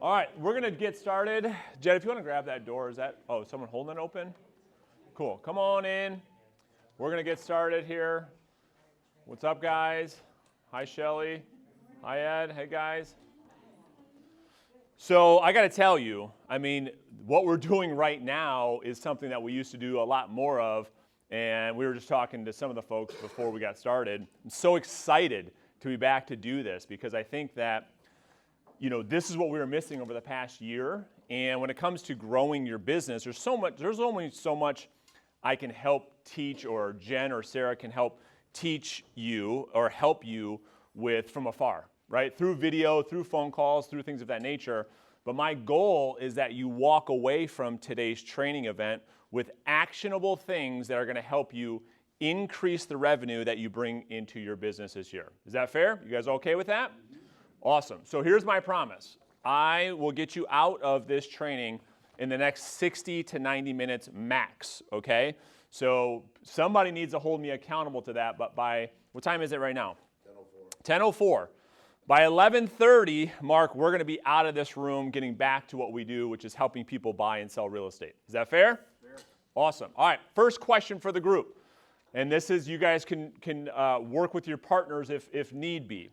All right, we're going to get started. Jed, if you want to grab that door, is that, oh, someone holding it open? Cool, come on in. We're going to get started here. What's up, guys? Hi, Shelly. Hi, Ed. Hey, guys. So I got to tell you, I mean, what we're doing right now is something that we used to do a lot more of, and we were just talking to some of the folks before we got started. I'm so excited to be back to do this because I think that, you know, this is what we were missing over the past year. And when it comes to growing your business, there's only so much I can help teach, or Jen or Sarah can help teach you or help you with from afar, right? Through video, through phone calls, through things of that nature. But my goal is that you walk away from today's training event with actionable things that are going to help you increase the revenue that you bring into your business this year. Is that fair? You guys okay with that? Awesome. So here's my promise. I will get you out of this training in the next 60 to 90 minutes max, okay? So somebody needs to hold me accountable to that, but by, what time is it right now? 10:04. 10:04. By 11:30, Mark, we're going to be out of this room getting back to what we do, which is helping people buy and sell real estate. Is that fair? Fair. Awesome. All right, first question for the group. And this is, you guys can work with your partners if need be.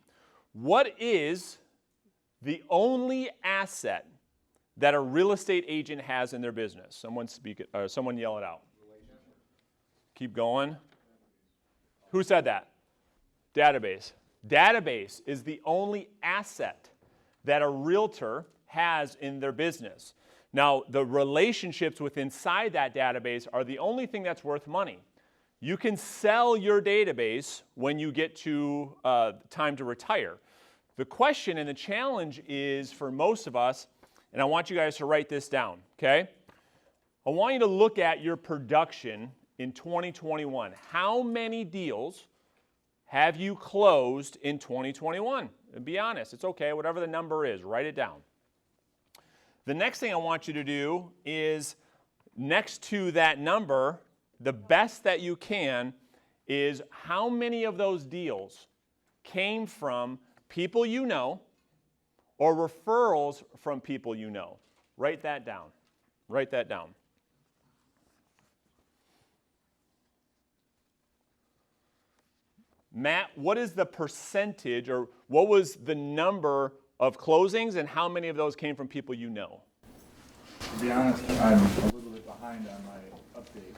What is the only asset that a real estate agent has in their business? Someone speak it, or someone yell it out. Keep going. Who said that? Database. Database is the only asset that a realtor has in their business. Now, the relationships within inside that database are the only thing that's worth money. You can sell your database when you get to time to retire. The question and the challenge is for most of us, and I want you guys to write this down, okay? I want you to look at your production in 2021. How many deals have you closed in 2021? And be honest, it's okay, whatever the number is, write it down. The next thing I want you to do is, next to that number, the best that you can is how many of those deals came from people you know or referrals from people you know. Write that down. Write that down. Matt, what is the percentage, or what was the number of closings, and how many of those came from people you know? To be honest, I'm a little bit behind on my update.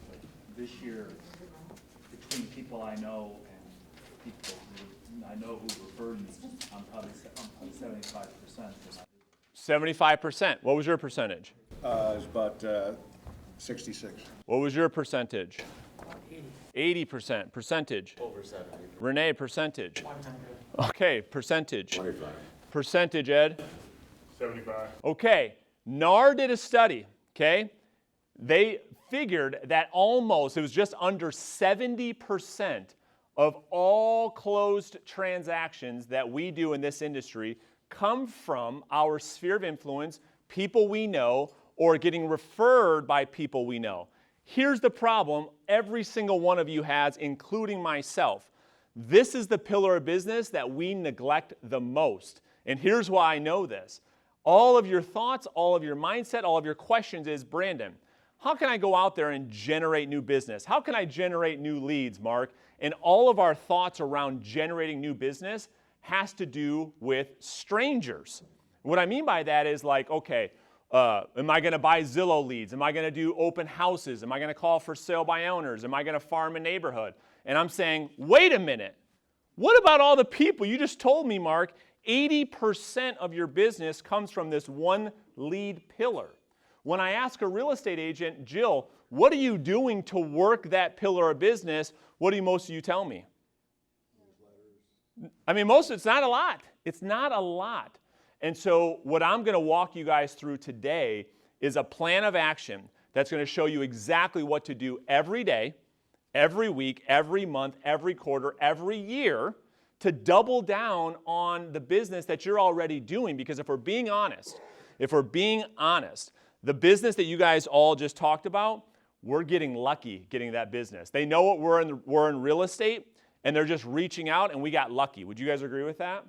But this year, between people I know and people who I know who referred me, I'm probably 75%. 75%. What was your percentage? It was about 66. What was your percentage? 80%. Percentage? Over 70. Renee, percentage? 100. Okay, percentage. 25. Percentage, Ed? 75. Okay, NAR did a study, okay? They figured that almost, it was just under 70% of all closed transactions that we do in this industry come from our sphere of influence, people we know, or getting referred by people we know. Here's the problem every single one of you has, including myself. This is the pillar of business that we neglect the most. And here's why I know this. All of your thoughts, all of your mindset, all of your questions is, Brandon, how can I go out there and generate new business? How can I generate new leads, Mark? And all of our thoughts around generating new business has to do with strangers. What I mean by that is like, okay, am I going to buy Zillow leads? Am I going to do open houses? Am I going to call for sale by owners? Am I going to farm a neighborhood? And I'm saying, wait a minute. What about all the people? You just told me, Mark, 80% of your business comes from this one lead pillar. When I ask a real estate agent, Jill, what are you doing to work that pillar of business? What do most of you tell me? I mean, it's not a lot. It's not a lot. And so what I'm going to walk you guys through today is a plan of action that's going to show you exactly what to do every day, every week, every month, every quarter, every year to double down on the business that you're already doing. Because if we're being honest, the business that you guys all just talked about, we're getting lucky getting that business. They know what we're in real estate, and they're just reaching out, and we got lucky. Would you guys agree with that?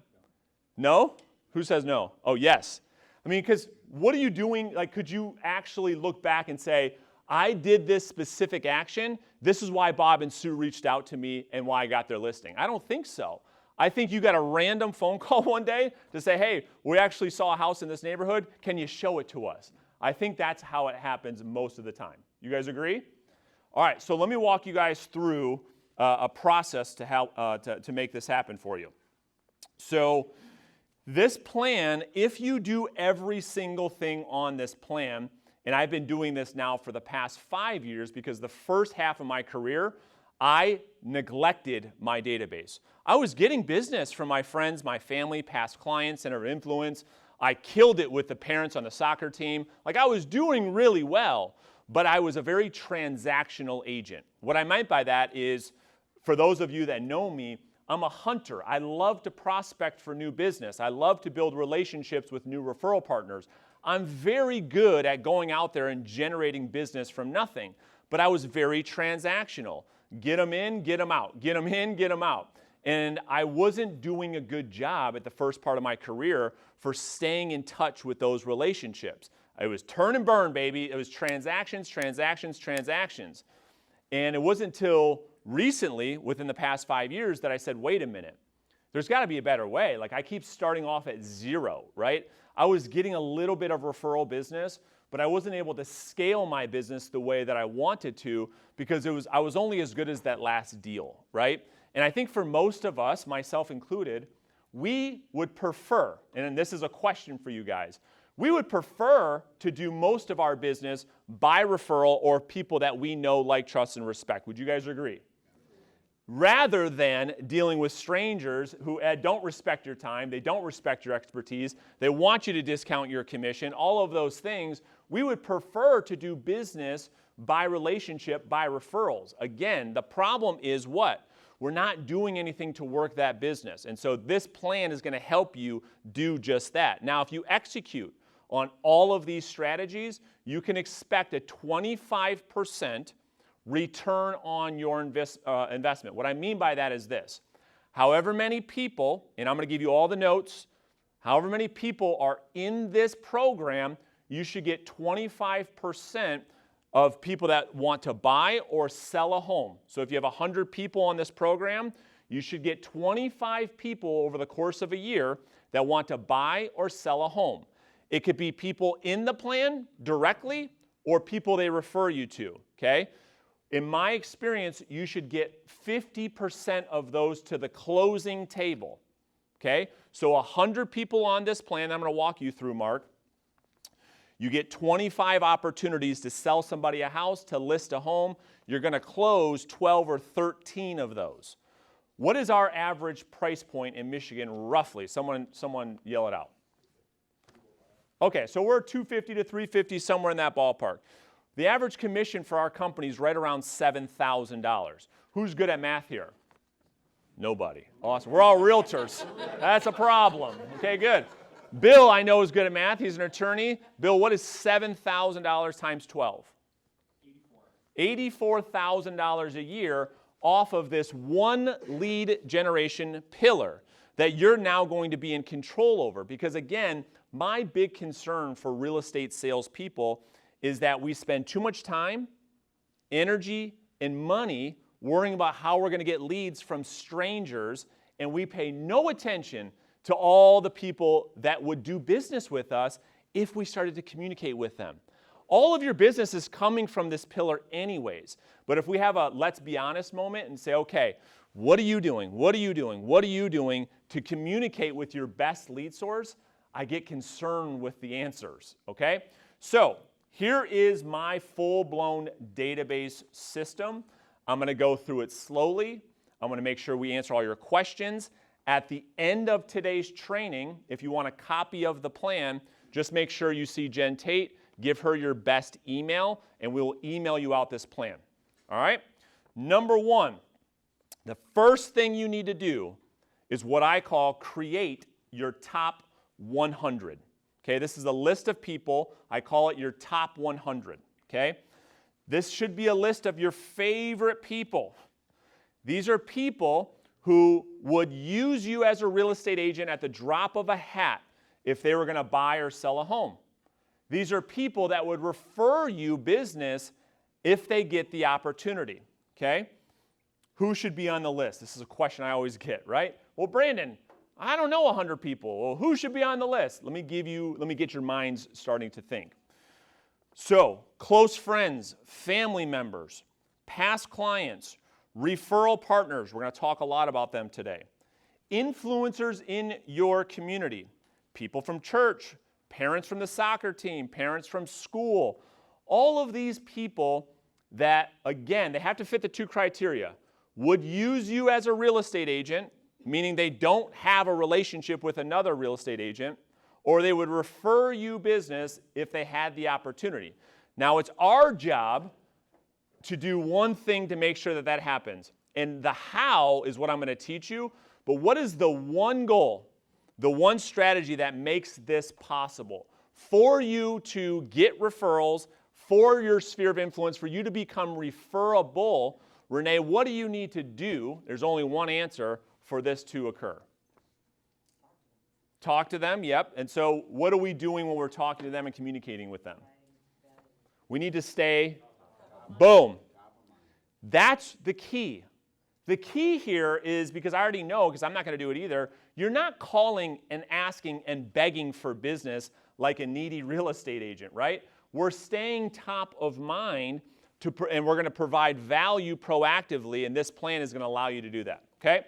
No? Who says no? Oh, yes. I mean, because what are you doing? Like, could you actually look back and say, I did this specific action. This is why Bob and Sue reached out to me and why I got their listing. I don't think so. I think you got a random phone call one day to say, hey, we actually saw a house in this neighborhood. Can you show it to us? I think that's how it happens most of the time. You guys agree? All right, so let me walk you guys through a process to help to make this happen for you. So this plan, if you do every single thing on this plan, and I've been doing this now for the past 5 years because the first half of my career, I neglected my database. I was getting business from my friends, my family, past clients, center of influence. I killed it with the parents on the soccer team. Like, I was doing really well, but I was a very transactional agent. What I meant by that is, for those of you that know me, I'm a hunter. I love to prospect for new business. I love to build relationships with new referral partners. I'm very good at going out there and generating business from nothing, but I was very transactional. Get them in, get them out. Get them in, get them out. And I wasn't doing a good job at the first part of my career for staying in touch with those relationships. It was turn and burn, baby. It was transactions, transactions, transactions. And it wasn't until recently, within the past 5 years, that I said, wait a minute. There's got to be a better way. Like, I keep starting off at zero, right? I was getting a little bit of referral business, but I wasn't able to scale my business the way that I wanted to because I was only as good as that last deal, right? And I think for most of us, myself included, we would prefer, and this is a question for you guys, we would prefer to do most of our business by referral or people that we know, like, trust, and respect. Would you guys agree? Rather than dealing with strangers who don't respect your time, they don't respect your expertise, they want you to discount your commission, all of those things, we would prefer to do business by relationship, by referrals. Again, the problem is what? We're not doing anything to work that business. And so this plan is going to help you do just that. Now, if you execute on all of these strategies, you can expect a 25% return on your investment. What I mean by that is this. However many people, and I'm going to give you all the notes, however many people are in this program, you should get 25% of people that want to buy or sell a home. So if you have 100 people on this program, you should get 25 people over the course of a year that want to buy or sell a home. It could be people in the plan directly or people they refer you to, okay? In my experience, you should get 50% of those to the closing table, okay? So 100 people on this plan, I'm going to walk you through, Mark. You get 25 opportunities to sell somebody a house, to list a home. You're going to close 12 or 13 of those. What is our average price point in Michigan, roughly? Someone yell it out. Okay, so we're $250 to $350, somewhere in that ballpark. The average commission for our company is right around $7,000. Who's good at math here? Nobody. Awesome. We're all realtors. That's a problem. Okay, good. Bill, I know, is good at math. He's an attorney. Bill, what is $7,000 times 12? $84,000 a year off of this one lead generation pillar that you're now going to be in control over. Because again, my big concern for real estate salespeople is that we spend too much time, energy, and money worrying about how we're going to get leads from strangers, and we pay no attention to all the people that would do business with us if we started to communicate with them. All of your business is coming from this pillar anyways. But if we have a let's be honest moment and say, okay, what are you doing? What are you doing? What are you doing to communicate with your best lead source? I get concerned with the answers, okay? So here is my full-blown database system. I'm going to go through it slowly. I'm going to make sure we answer all your questions. At the end of today's training, if you want a copy of the plan, just make sure you see Jen Tate, give her your best email, and we'll email you out this plan. All right? Number one, the first thing you need to do is what I call create your top 100. Okay, this is a list of people. I call it your top 100. Okay? This should be a list of your favorite people. These are people who would use you as a real estate agent at the drop of a hat if they were going to buy or sell a home. These are people that would refer you business if they get the opportunity, okay? Who should be on the list? This is a question I always get, right? Well, Brandon, I don't know 100 people. Well, who should be on the list? Let me get your minds starting to think. So, close friends, family members, past clients, referral partners. We're going to talk a lot about them today. Influencers in your community, people from church, parents from the soccer team, parents from school. All of these people that, again, they have to fit the two criteria. Would use you as a real estate agent, meaning they don't have a relationship with another real estate agent, or they would refer you business if they had the opportunity. Now, it's our job to do one thing to make sure that that happens. And the how is what I'm going to teach you. But what is the one goal, the one strategy that makes this possible for you to get referrals, for your sphere of influence, for you to become referable? Renee, what do you need to do? There's only one answer for this to occur. Talk to them, yep. And so what are we doing when we're talking to them and communicating with them? We need to stay, boom. That's the key. The key here is, because I already know, because I'm not going to do it either, you're not calling and asking and begging for business like a needy real estate agent, right? We're staying top of mind, and we're going to provide value proactively, and this plan is going to allow you to do that, okay?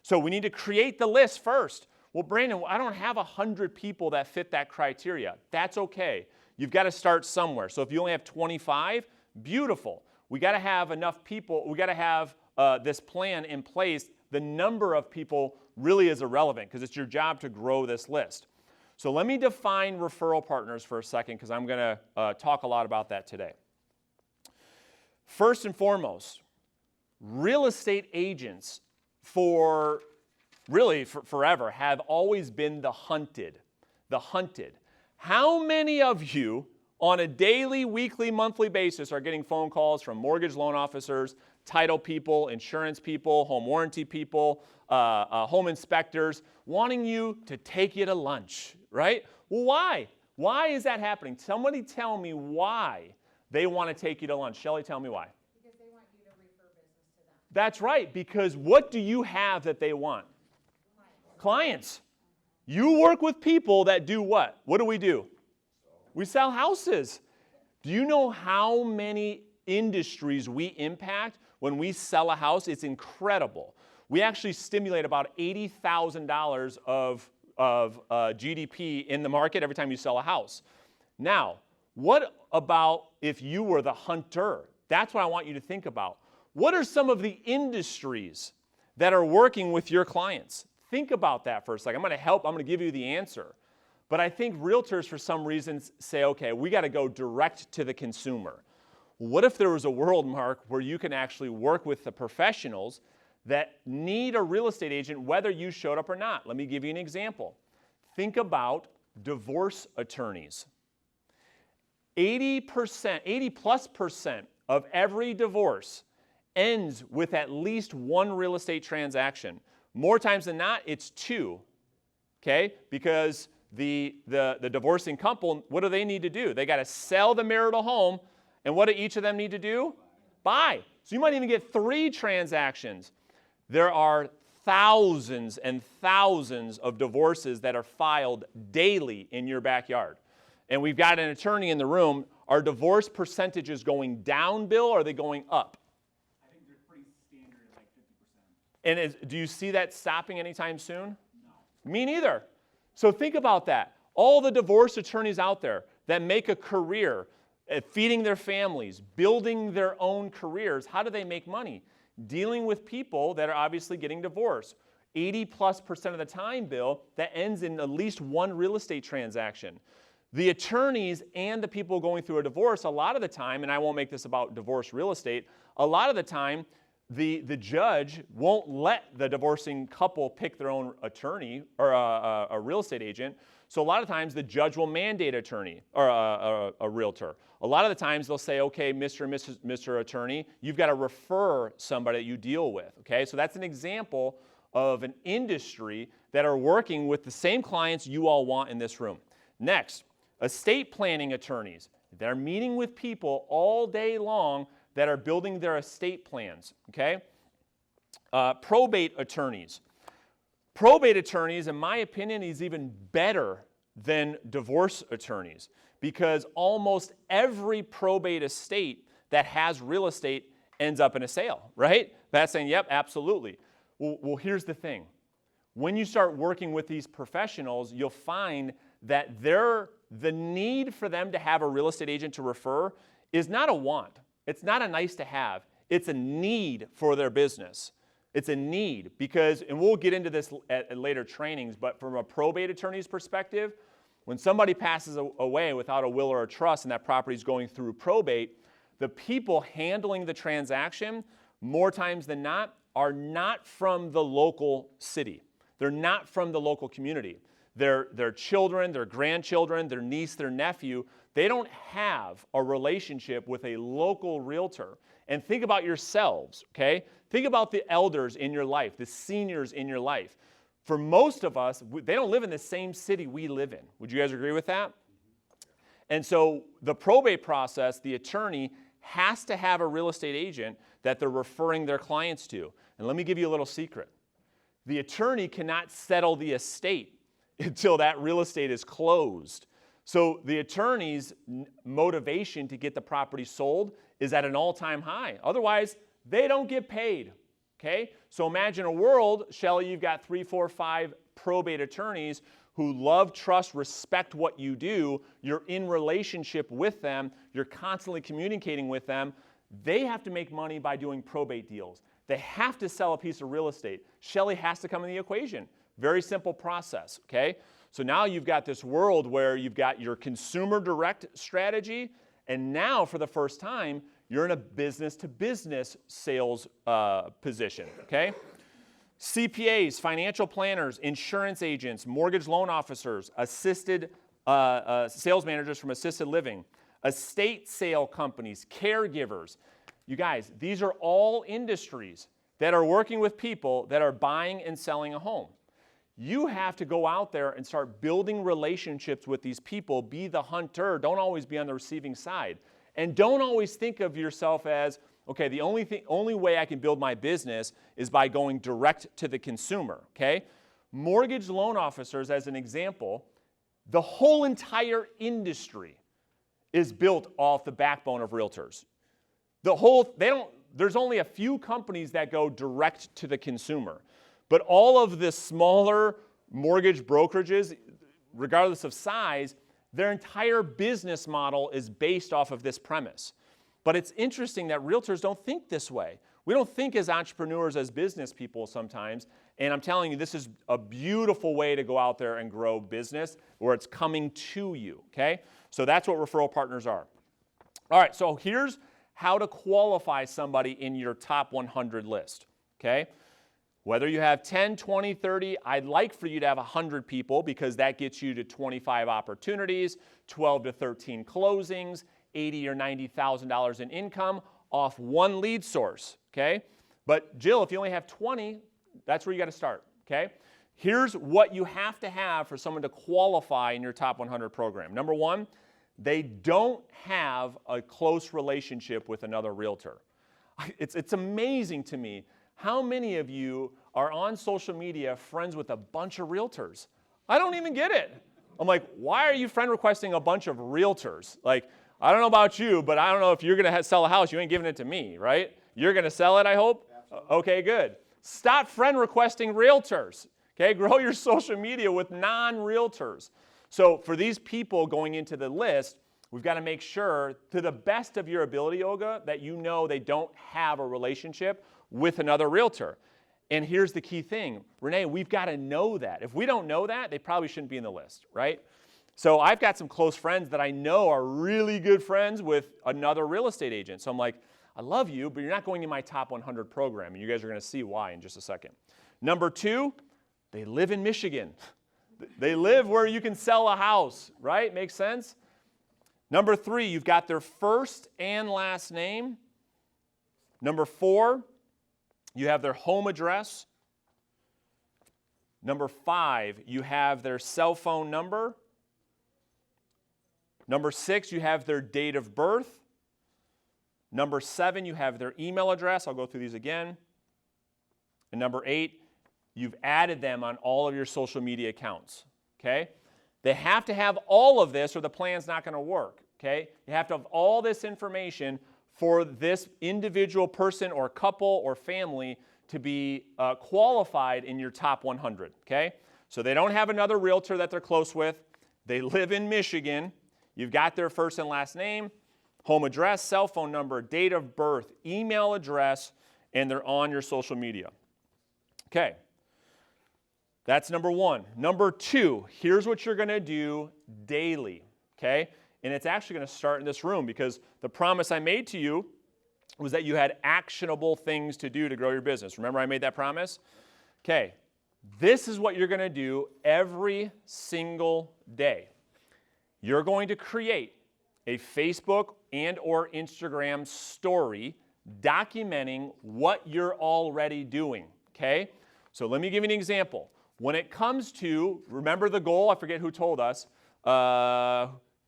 So we need to create the list first. Well, Brandon, I don't have 100 people that fit that criteria. That's okay. You've got to start somewhere. So if you only have 25, beautiful. We got to have enough people. We got to have this plan in place. The number of people really is irrelevant because it's your job to grow this list. So let me define referral partners for a second, because I'm going to talk a lot about that today. First and foremost, real estate agents forever have always been the hunted. The hunted. How many of you on a daily, weekly, monthly basis are getting phone calls from mortgage loan officers, title people, insurance people, home warranty people, home inspectors, wanting you to take you to lunch, right? Well, why? Why is that happening? Somebody tell me why they want to take you to lunch. Shelley, tell me why. Because they want you to refer business to them. That's right, because what do you have that they want? Clients. You work with people that do what? What do? We sell houses. Do you know how many industries we impact when we sell a house? It's incredible. We actually stimulate about $80,000 of GDP in the market every time you sell a house. Now, what about if you were the hunter? That's what I want you to think about. What are some of the industries that are working with your clients? Think about that for a second. I'm going to give you the answer. But I think realtors, for some reasons, say, okay, we got to go direct to the consumer. What if there was a world, Mark, where you can actually work with the professionals that need a real estate agent, whether you showed up or not? Let me give you an example. Think about divorce attorneys. 80+ % of every divorce ends with at least one real estate transaction. More times than not, it's two, okay? Because the divorcing couple, what do they need to do? They got to sell the marital home, and what do each of them need to do? Buy. So you might even get 3 transactions. There are thousands and thousands of divorces that are filed daily in your backyard. And we've got an attorney in the room. Are divorce percentages going down, Bill, or are they going up? I think they're pretty standard, like 50%. And do you see that stopping anytime soon? No. Me neither. So think about that. All the divorce attorneys out there that make a career at feeding their families, building their own careers, how do they make money? Dealing with people that are obviously getting divorced. 80+% of the time, Bill, that ends in at least one real estate transaction. The attorneys and the people going through a divorce, a lot of the time, and I won't make this about divorce real estate, a lot of the time, the judge won't let the divorcing couple pick their own attorney or a real estate agent. So a lot of times the judge will mandate an attorney or a realtor. A lot of the times they'll say, okay, Mr. and Mr. Attorney, you've got to refer somebody that you deal with. Okay, so that's an example of an industry that are working with the same clients you all want in this room. Next, estate planning attorneys. They're meeting with people all day long that are building their estate plans, okay? Probate attorneys. Probate attorneys, in my opinion, is even better than divorce attorneys because almost every probate estate that has real estate ends up in a sale, right? That's saying, yep, absolutely. Well, here's the thing. When you start working with these professionals, you'll find that the need for them to have a real estate agent to refer is not a want. It's not a nice to have. It's a need for their business. It's a need because, and we'll get into this at later trainings, but from a probate attorney's perspective, when somebody passes away without a will or a trust and that property is going through probate, the people handling the transaction, more times than not, are not from the local city. They're not from the local community. Their children, their grandchildren, their niece, their nephew, they don't have a relationship with a local realtor. And think about yourselves, okay? Think about the elders in your life, the seniors in your life. For most of us, they don't live in the same city we live in. Would you guys agree with that? And so the probate process, the attorney has to have a real estate agent that they're referring their clients to. And let me give you a little secret. The attorney cannot settle the estate until that real estate is closed. So the attorney's motivation to get the property sold is at an all-time high. Otherwise, they don't get paid, okay? So imagine a world, Shelley, you've got 3, 4, 5 probate attorneys who love, trust, respect what you do. You're in relationship with them. You're constantly communicating with them. They have to make money by doing probate deals. They have to sell a piece of real estate. Shelley has to come in the equation. Very simple process, okay? So now you've got this world where you've got your consumer direct strategy, and now for the first time, you're in a business-to-business sales position, okay? CPAs, financial planners, insurance agents, mortgage loan officers, assisted sales managers from assisted living, estate sale companies, caregivers. You guys, these are all industries that are working with people that are buying and selling a home. You have to go out there and start building relationships with these people. Be the hunter. Don't always be on the receiving side. And don't always think of yourself as, okay, the only way I can build my business is by going direct to the consumer, okay? Mortgage loan officers, as an example, the whole entire industry is built off the backbone of realtors. There's only a few companies that go direct to the consumer. But all of the smaller mortgage brokerages, regardless of size, their entire business model is based off of this premise. But it's interesting that realtors don't think this way. We don't think as entrepreneurs, as business people sometimes. And I'm telling you, this is a beautiful way to go out there and grow business where it's coming to you, okay? So that's what referral partners are. All right, so here's how to qualify somebody in your top 100 list, okay? Whether you have 10, 20, 30, I'd like for you to have 100 people because that gets you to 25 opportunities, 12 to 13 closings, $80,000 or $90,000 in income off one lead source, okay? But Jill, if you only have 20, that's where you got to start, okay? Here's what you have to have for someone to qualify in your top 100 program. Number one, they don't have a close relationship with another realtor. It's amazing to me how many of you are on social media friends with a bunch of realtors. I don't even get it. I'm like, why are you friend requesting a bunch of realtors? Like, I don't know about you, but I don't know if you're going to sell a house, you ain't giving it to me, right? You're going to sell it, I hope? Absolutely. Okay, good. Stop friend requesting realtors. Okay, grow your social media with non-realtors. So for these people going into the list, we've got to make sure, to the best of your ability, Olga, that you know they don't have a relationship with another realtor. And here's the key thing. Renee, we've got to know that. If we don't know that, they probably shouldn't be in the list, right? So I've got some close friends that I know are really good friends with another real estate agent. So I'm like, I love you, but you're not going in my top 100 program. And you guys are going to see why in just a second. Number two, they live in Michigan. They live where you can sell a house, right? Makes sense? Number three, you've got their first and last name. Number four, you have their home address. Number 5, you have their cell phone number. Number 6, you have their date of birth. Number 7, you have their email address. I'll go through these again. And number 8, you've added them on all of your social media accounts, okay? They have to have all of this or the plan's not going to work, okay? You have to have all this information for this individual person or couple or family to be qualified in your top 100, okay? So they don't have another realtor that they're close with. They live in Michigan. You've got their first and last name, home address, cell phone number, date of birth, email address, and they're on your social media. Okay, that's number 1. Number 2, here's what you're going to do daily, okay? And it's actually going to start in this room because the promise I made to you was that you had actionable things to do to grow your business. Remember I made that promise? Okay, this is what you're going to do every single day. You're going to create a Facebook and or Instagram story documenting what you're already doing, okay? So let me give you an example. When it comes to, remember the goal, I forget who told us,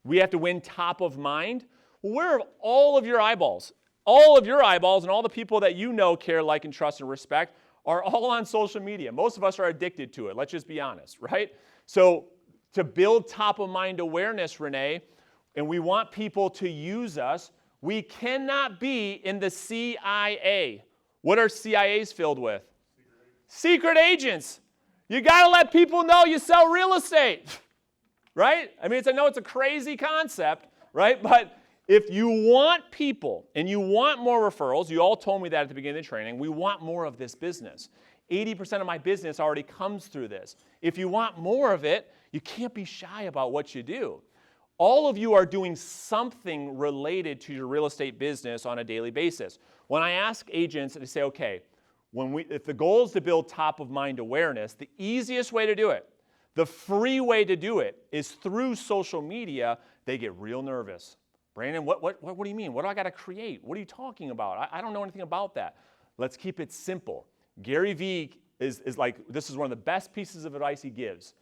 we have to win top of mind. Well, where are all of your eyeballs? All of your eyeballs and all the people that you know, care, like, and trust and respect are all on social media. Most of us are addicted to it. Let's just be honest, right? So to build top of mind awareness, Renee, and we want people to use us, we cannot be in the CIA. What are CIAs filled with? Secret agents. You got to let people know you sell real estate, right? I mean, I know it's a crazy concept, right? But if you want people and you want more referrals, you all told me that at the beginning of the training, we want more of this business. 80% of my business already comes through this. If you want more of it, you can't be shy about what you do. All of you are doing something related to your real estate business on a daily basis. When I ask agents, they say, okay, if the goal is to build top of mind awareness, the easiest way to do it, the free way to do it is through social media. They get real nervous. Brandon, what do you mean? What do I got to create? What are you talking about? I don't know anything about that. Let's keep it simple. Gary Vee is like, this is one of the best pieces of advice he gives.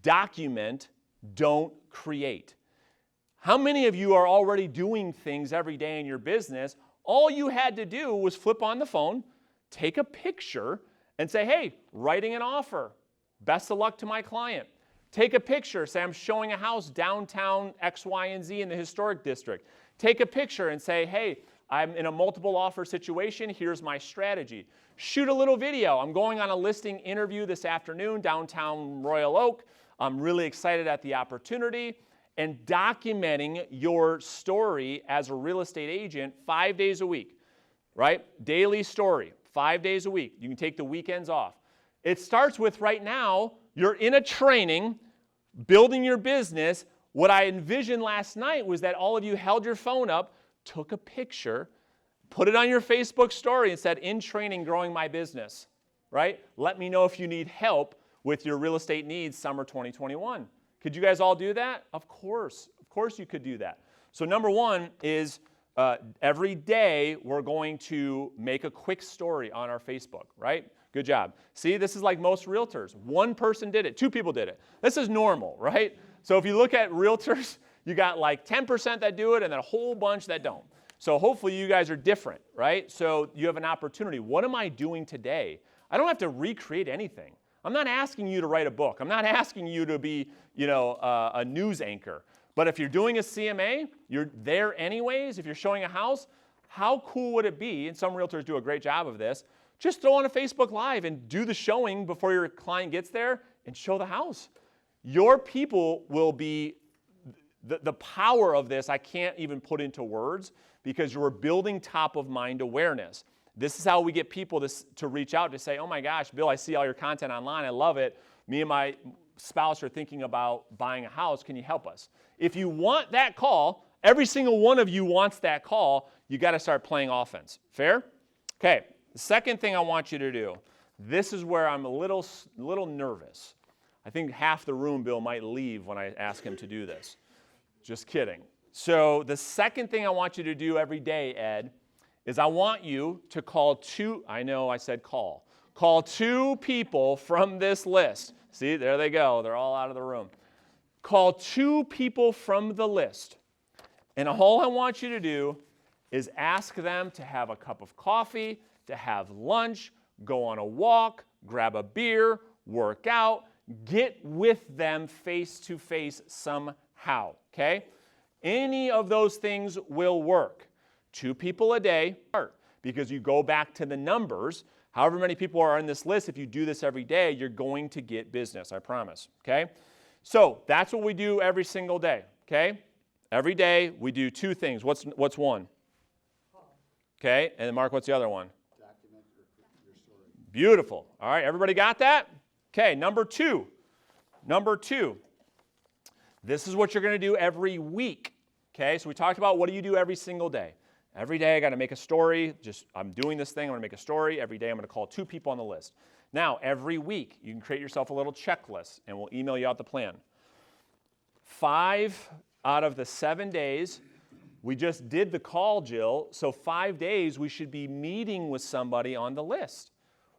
Document, don't create. How many of you are already doing things every day in your business? All you had to do was flip on the phone, take a picture, and say, hey, writing an offer. Best of luck to my client. Take a picture, say I'm showing a house downtown X, Y, and Z in the historic district. Take a picture and say, hey, I'm in a multiple offer situation. Here's my strategy. Shoot a little video. I'm going on a listing interview this afternoon downtown Royal Oak. I'm really excited at the opportunity. And documenting your story as a real estate agent 5 days a week, right? Daily story, 5 days a week. You can take the weekends off. It starts with right now, you're in a training, building your business. What I envisioned last night was that all of you held your phone up, took a picture, put it on your Facebook story and said, in training, growing my business, right? Let me know if you need help with your real estate needs summer 2021. Could you guys all do that? Of course you could do that. So number 1 is every day we're going to make a quick story on our Facebook, right? Good job. See, this is like most realtors. One person did it, 2 people did it. This is normal, right? So if you look at realtors, you got like 10% that do it and then a whole bunch that don't. So hopefully you guys are different, right? So you have an opportunity. What am I doing today? I don't have to recreate anything. I'm not asking you to write a book. I'm not asking you to be, a news anchor. But if you're doing a CMA, you're there anyways. If you're showing a house, how cool would it be, and some realtors do a great job of this, just throw on a Facebook Live and do the showing before your client gets there and show the house. Your people will be, the power of this I can't even put into words because you're building top of mind awareness. This is how we get people to reach out to say, oh my gosh, Bill, I see all your content online. I love it. Me and my spouse are thinking about buying a house. Can you help us? If you want that call, every single one of you wants that call, you got to start playing offense. Fair? Okay. The second thing I want you to do, this is where I'm a little nervous. I think half the room, Bill, might leave when I ask him to do this. Just kidding. So the second thing I want you to do every day, Ed, is I want you to call 2, I know I said call Call 2 people from this list. See, there they go. They're all out of the room. Call 2 people from the list. And all I want you to do is ask them to have a cup of coffee, to have lunch, go on a walk, grab a beer, work out, get with them face to face somehow, okay? Any of those things will work. 2 people a day, because you go back to the numbers. However many people are on this list, if you do this every day, you're going to get business, I promise, okay? So that's what we do every single day, okay? Every day we do 2 things. What's one? Okay, and then Mark, what's the other one? Document your story. Beautiful. All right, everybody got that? Okay, number 2. Number 2. This is what you're going to do every week. Okay, so we talked about what do you do every single day. Every day I got to make a story. I'm doing this thing, I'm going to make a story. Every day I'm going to call 2 people on the list. Now, every week you can create yourself a little checklist and we'll email you out the plan. 5 out of the 7 days, we just did the call, Jill, so 5 days we should be meeting with somebody on the list.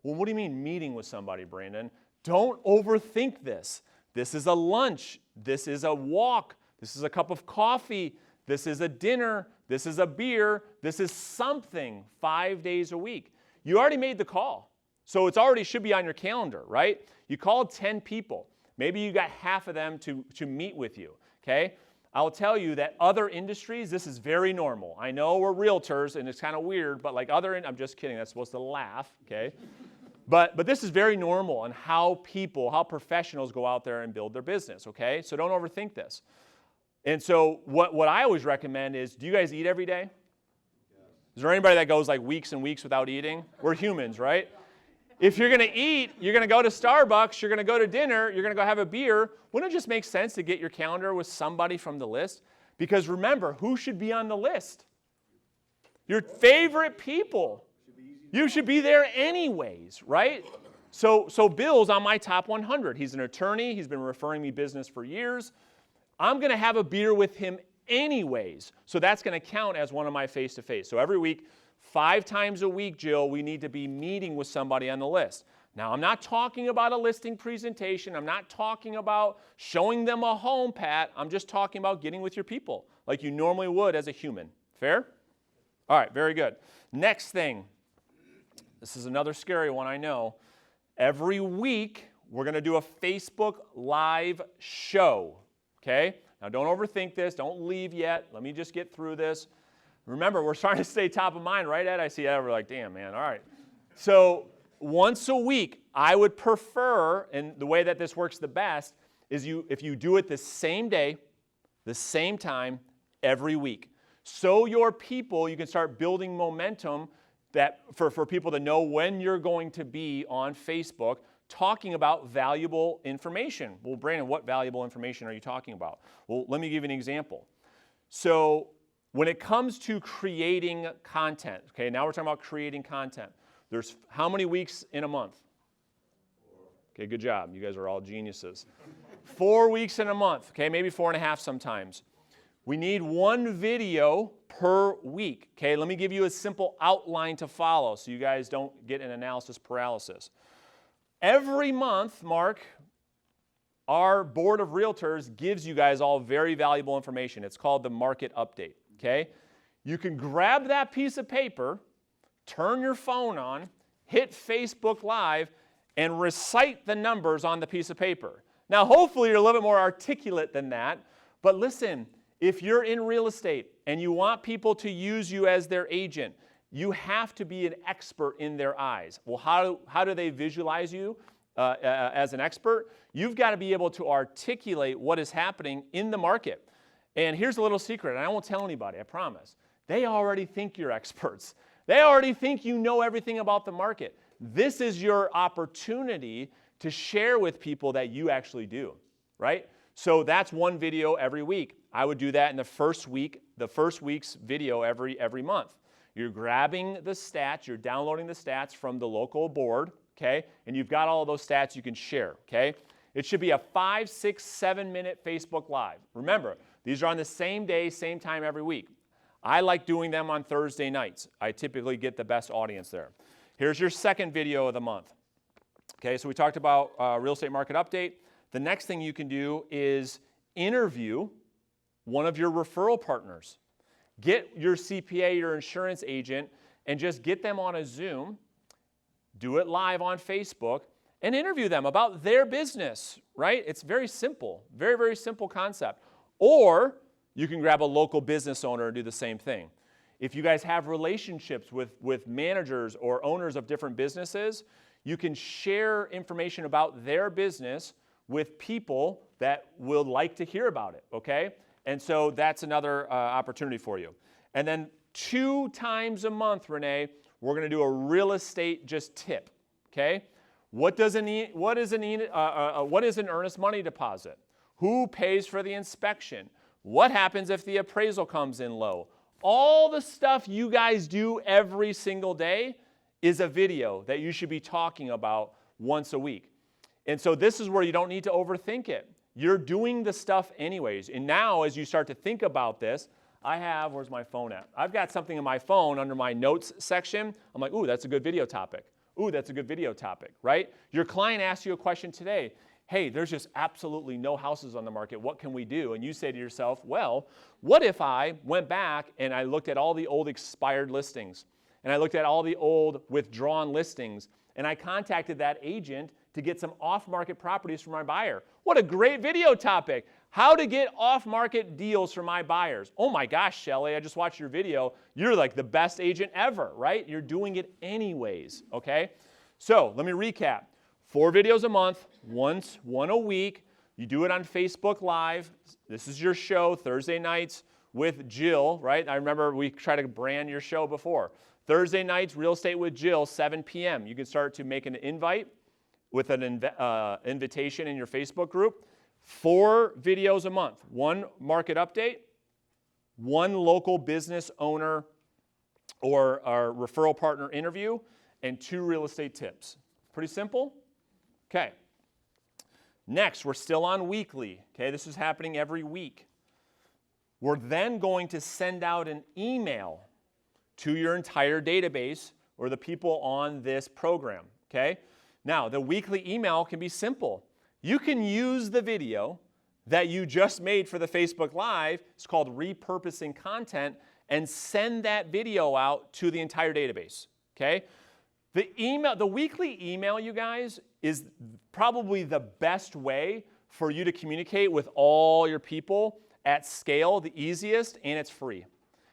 Well, what do you mean meeting with somebody, Brandon? Don't overthink this. This is a lunch. This is a walk. This is a cup of coffee. This is a dinner. This is a beer. This is something 5 days a week. You already made the call, so it already should be on your calendar, right? You called 10 people. Maybe you got half of them to meet with you, okay? I'll tell you that other industries, this is very normal. I know we're realtors, and it's kind of weird, but like I'm just kidding. That's supposed to laugh, okay? But this is very normal on how professionals go out there and build their business, okay? So don't overthink this. And so what I always recommend is, do you guys eat every day? Yes. Is there anybody that goes like weeks and weeks without eating? We're humans, right? If you're going to eat, you're going to go to Starbucks, you're going to go to dinner, you're going to go have a beer. Wouldn't it just make sense to get your calendar with somebody from the list? Because remember, who should be on the list? Your favorite people. You should be there anyways, right? So Bill's on my top 100. He's an attorney. He's been referring me business for years. I'm going to have a beer with him anyways. So that's going to count as one of my face-to-face. So every week, 5 times a week, Jill, we need to be meeting with somebody on the list. Now, I'm not talking about a listing presentation. I'm not talking about showing them a home, Pat. I'm just talking about getting with your people like you normally would as a human. Fair? All right, very good. Next thing. This is another scary one, I know. Every week, we're going to do a Facebook Live show, okay? Now, don't overthink this. Don't leave yet. Let me just get through this. Remember, we're trying to stay top of mind, right, Ed? I see Ed, we're like, damn, man, all right. So once a week, I would prefer, and the way that this works the best, is if you do it the same day, the same time, every week. So your people, you can start building momentum that for people to know when you're going to be on Facebook talking about valuable information. Well, Brandon, what valuable information are you talking about? Well, let me give you an example. So when it comes to creating content, okay, now we're talking about creating content. There's how many weeks in a month? 4. Okay, good job. You guys are all geniuses. 4 weeks in a month, okay, maybe 4.5 sometimes. We need 1 video per week, okay? Let me give you a simple outline to follow so you guys don't get an analysis paralysis. Every month, Mark, our board of realtors gives you guys all very valuable information. It's called the market update, okay? You can grab that piece of paper, turn your phone on, hit Facebook Live, and recite the numbers on the piece of paper. Now, hopefully you're a little bit more articulate than that, but listen, if you're in real estate and you want people to use you as their agent, you have to be an expert in their eyes. Well, how do they visualize you as an expert? You've got to be able to articulate what is happening in the market. And here's a little secret, and I won't tell anybody, I promise. They already think you're experts. They already think you know everything about the market. This is your opportunity to share with people that you actually do, right? So that's 1 video every week. I would do that in the first week's video every month. You're grabbing the stats, you're downloading the stats from the local board, okay? And you've got all of those stats you can share, okay? It should be a 5, 6, 7-minute Facebook Live. Remember, these are on the same day, same time every week. I like doing them on Thursday nights. I typically get the best audience there. Here's your second video of the month. Okay, so we talked about real estate market update. The next thing you can do is interview one of your referral partners. Get your CPA, your insurance agent, and just get them on a Zoom, do it live on Facebook, and interview them about their business, right? It's very simple, very, very simple concept. Or you can grab a local business owner and do the same thing. If you guys have relationships with managers or owners of different businesses, you can share information about their business with people that will like to hear about it, okay? And so that's another opportunity for you. And then 2 times a month, Renee, we're going to do a real estate just tip, okay? What is an earnest money deposit? Who pays for the inspection? What happens if the appraisal comes in low? All the stuff you guys do every single day is a video that you should be talking about once a week. And so this is where you don't need to overthink it. You're doing the stuff anyways. And now as you start to think about this, where's my phone at? I've got something in my phone under my notes section. I'm like, ooh, that's a good video topic. Ooh, that's a good video topic, right? Your client asked you a question today. Hey, there's just absolutely no houses on the market. What can we do? And you say to yourself, well, what if I went back and I looked at all the old expired listings and I looked at all the old withdrawn listings and I contacted that agent to get some off-market properties for my buyer? What a great video topic. How to get off-market deals for my buyers. Oh my gosh, Shelly, I just watched your video. You're like the best agent ever, right? You're doing it anyways, okay? So let me recap. 4 videos a month, one a week. You do it on Facebook Live. This is your show, Thursday nights with Jill, right? I remember we tried to brand your show before. Thursday nights, Real Estate with Jill, 7 p.m. You can start to make an invite with an invitation in your Facebook group. 4 videos a month, 1 market update, 1 local business owner or referral partner interview, and 2 real estate tips. Pretty simple? Okay. Next, we're still on weekly. Okay, this is happening every week. We're then going to send out an email to your entire database or the people on this program. Okay? Now, the weekly email can be simple. You can use the video that you just made for the Facebook Live, it's called repurposing content, and send that video out to the entire database, okay? The weekly email, you guys, is probably the best way for you to communicate with all your people at scale, the easiest, and it's free.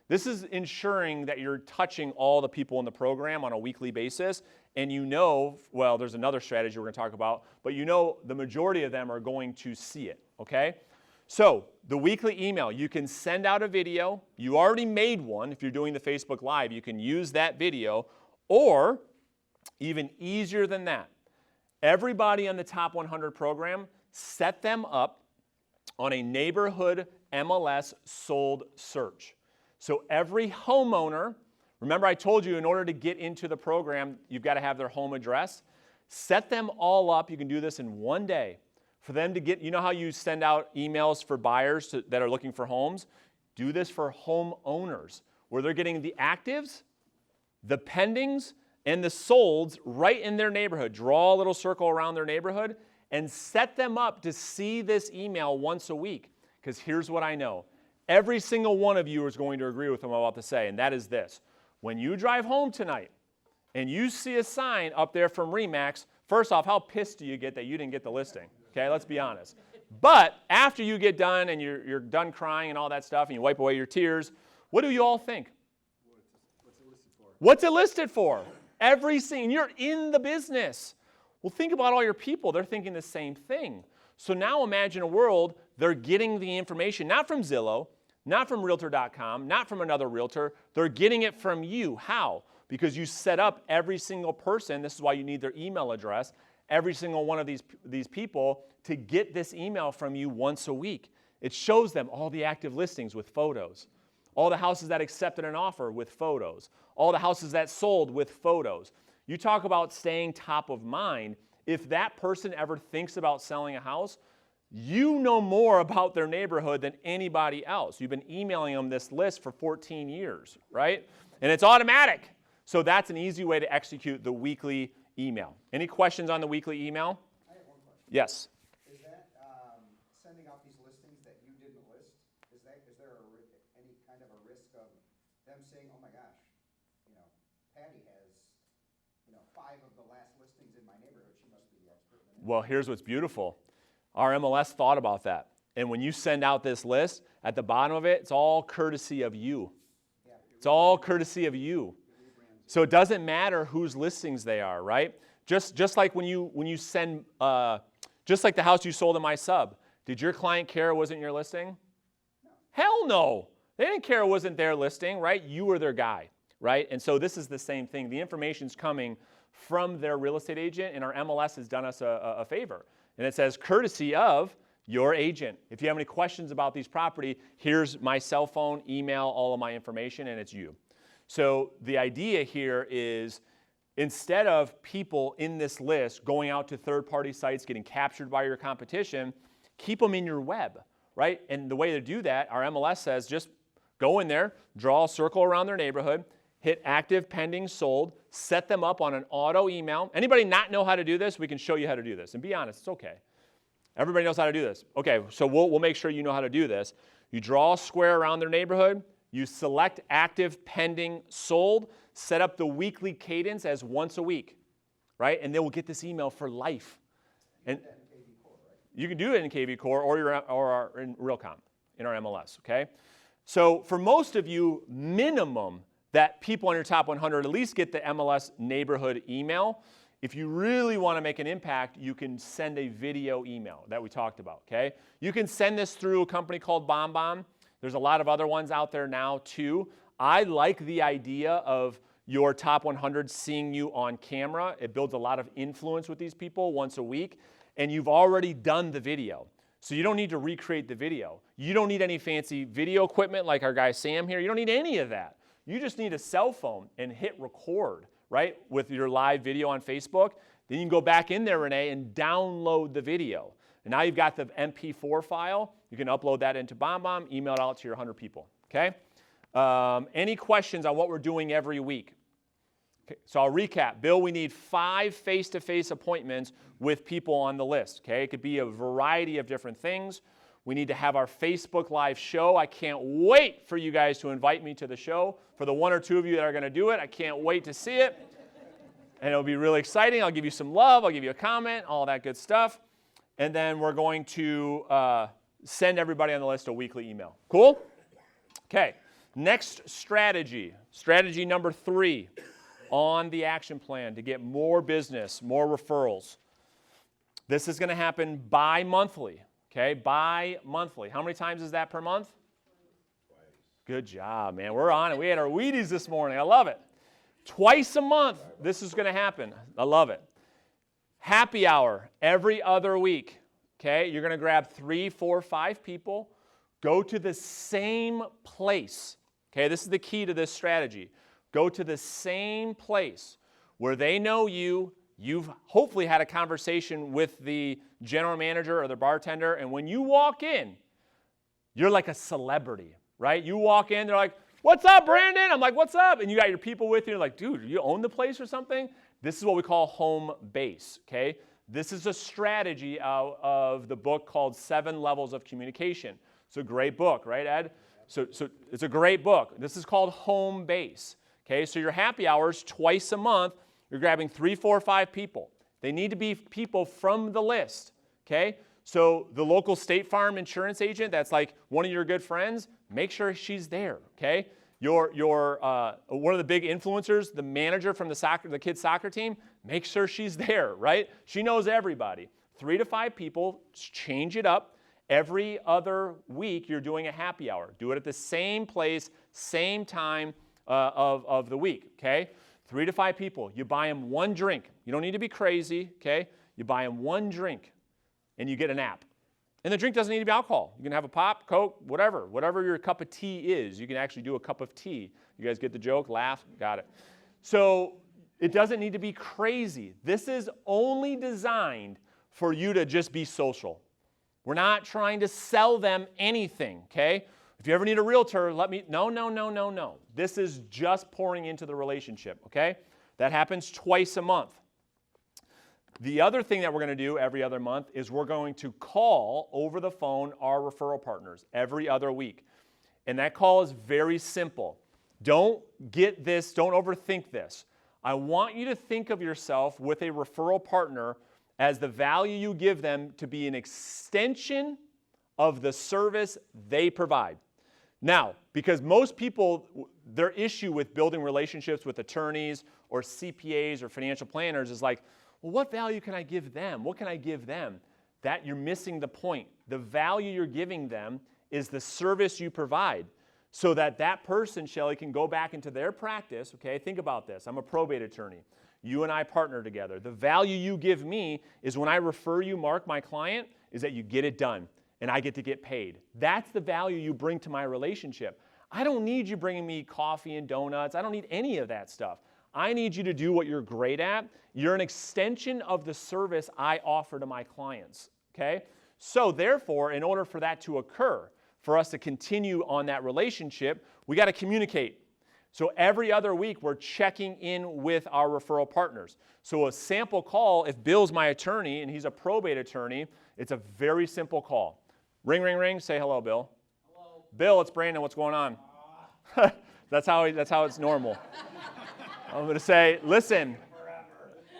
This is ensuring that you're touching all the people in the program on a weekly basis, and you know, well, there's another strategy we're going to talk about, but you know the majority of them are going to see it, okay? So the weekly email, you can send out a video. You already made one. If you're doing the Facebook Live, you can use that video, or even easier than that, everybody on the Top 100 program, set them up on a neighborhood MLS sold search. So every homeowner, remember I told you in order to get into the program, you've got to have their home address. Set them all up. You can do this in one day. For them to get, you know how you send out emails for buyers that are looking for homes? Do this for homeowners, where they're getting the actives, the pendings, and the solds right in their neighborhood. Draw a little circle around their neighborhood and set them up to see this email once a week. Because here's what I know. Every single one of you is going to agree with what I'm about to say, and that is this. When you drive home tonight and you see a sign up there from RE/MAX, first off, how pissed do you get that you didn't get the listing? Okay, let's be honest. But after you get done and you're done crying and all that stuff and you wipe away your tears, what do you all think? What's it listed for? What's it listed for? Every scene. You're in the business. Well, think about all your people. They're thinking the same thing. So now imagine a world they're getting the information, not from Zillow, not from Realtor.com, not from another realtor. They're getting it from you. How? Because you set up every single person. This is why you need their email address. Every single one of these people to get this email from you once a week. It shows them all the active listings with photos, all the houses that accepted an offer with photos, all the houses that sold with photos. You talk about staying top of mind. If that person ever thinks about selling a house, you know more about their neighborhood than anybody else. You've been emailing them this list for 14 years, right? And it's automatic. So that's an easy way to execute the weekly email. Any questions on the weekly email? I have one question. Yes. Is that sending out these listings that you didn't list? Is there any kind of a risk of them saying, "Oh my gosh, Patty has 5 of the last listings in my neighborhood. She must be the expert." Well, here's what's beautiful. Our MLS thought about that. And when you send out this list, at the bottom of it, it's all courtesy of you. It's all courtesy of you. So it doesn't matter whose listings they are, right? Just like when you send, just like the house you sold in my sub. Did your client care it wasn't your listing? No. Hell no. They didn't care it wasn't their listing, right? You were their guy, right? And so this is the same thing. The information's coming from their real estate agent, and our MLS has done us a favor. And it says, courtesy of your agent. If you have any questions about these property, here's my cell phone, email, all of my information, and it's you. So the idea here is instead of people in this list going out to third-party sites, getting captured by your competition, keep them in your web, right? And the way to do that, our MLS says just go in there, draw a circle around their neighborhood, hit active, pending, sold, set them up on an auto email. Anybody not know how to do this? We can show you how to do this. And be honest, it's okay. Everybody knows how to do this. Okay, so we'll make sure you know how to do this. You draw a square around their neighborhood. You select active, pending, sold. Set up the weekly cadence as once a week, right? And they will get this email for life. And you can do it in KV Core or in Realcom in our MLS, okay? So for most of you, minimum that people on your top 100 at least get the MLS neighborhood email. If you really want to make an impact, you can send a video email that we talked about, okay? You can send this through a company called BombBomb. There's a lot of other ones out there now too. I like the idea of your top 100 seeing you on camera. It builds a lot of influence with these people once a week, and you've already done the video. So you don't need to recreate the video. You don't need any fancy video equipment like our guy Sam here. You don't need any of that. You just need a cell phone and hit record, right, with your live video on Facebook. Then you can go back in there, Renee, and download the video. And now you've got the MP4 file. You can upload that into BombBomb, email it out to your 100 people, okay? Any questions on what we're doing every week? Okay, so I'll recap. Bill, we need 5 face-to-face appointments with people on the list, okay? It could be a variety of different things. We need to have our Facebook Live show. I can't wait for you guys to invite me to the show. For the 1 or 2 of you that are going to do it, I can't wait to see it. And it'll be really exciting. I'll give you some love. I'll give you a comment, all that good stuff. And then we're going to send everybody on the list a weekly email. Cool? Okay. Next strategy. Strategy number 3 on the action plan to get more business, more referrals. This is going to happen bi-monthly. Okay, bi-monthly. How many times is that per month? Twice. Good job, man. We're on it. We had our Wheaties this morning. I love it. Twice a month, this is going to happen. I love it. Happy hour every other week. Okay, you're going to grab 3, 4, 5 people. Go to the same place. Okay, this is the key to this strategy. Go to the same place where they know you. You've hopefully had a conversation with the general manager or the bartender, and when you walk in, you're like a celebrity, right? You walk in, they're like, "What's up, Brandon?" I'm like, "What's up?" And you got your people with you. You're like, "Dude, you own the place or something?" This is what we call home base, okay? This is a strategy out of the book called 7 Levels of Communication. It's a great book, right, Ed? So it's a great book. This is called home base, okay? So your happy hours twice a month, you're grabbing 3, 4, 5 people. They need to be people from the list, okay? So the local State Farm insurance agent that's like one of your good friends, make sure she's there, okay? Your one of the big influencers, the manager from the kids' soccer team, make sure she's there, right? She knows everybody. 3 to 5 people, change it up. Every other week, you're doing a happy hour. Do it at the same place, same time of the week, okay? 3 to 5 people. You buy them 1 drink. You don't need to be crazy, okay? You buy them 1 drink, and you get an app. And the drink doesn't need to be alcohol. You can have a pop, Coke, whatever your cup of tea is. You can actually do a cup of tea. You guys get the joke? Laugh? Got it. So it doesn't need to be crazy. This is only designed for you to just be social. We're not trying to sell them anything, okay? If you ever need a realtor, no. This is just pouring into the relationship, okay? That happens twice a month. The other thing that we're going to do every other month is we're going to call over the phone our referral partners every other week. And that call is very simple. Don't get this, don't overthink this. I want you to think of yourself with a referral partner as the value you give them to be an extension of the service they provide. Now, because most people, their issue with building relationships with attorneys or CPAs or financial planners is like, well, what value can I give them? What can I give them? That you're missing the point. The value you're giving them is the service you provide so that that person, Shelly, can go back into their practice. Okay, think about this. I'm a probate attorney. You and I partner together. The value you give me is when I refer you, Mark, my client, is that you get it done and I get to get paid. That's the value you bring to my relationship. I don't need you bringing me coffee and donuts. I don't need any of that stuff. I need you to do what you're great at. You're an extension of the service I offer to my clients, okay? So therefore, in order for that to occur, for us to continue on that relationship, we got to communicate. So every other week, we're checking in with our referral partners. So a sample call, if Bill's my attorney and he's a probate attorney, it's a very simple call. Ring, ring, ring, say hello, Bill. Hello. Bill, it's Brandon, what's going on? That's how it's normal. I'm going to say, listen.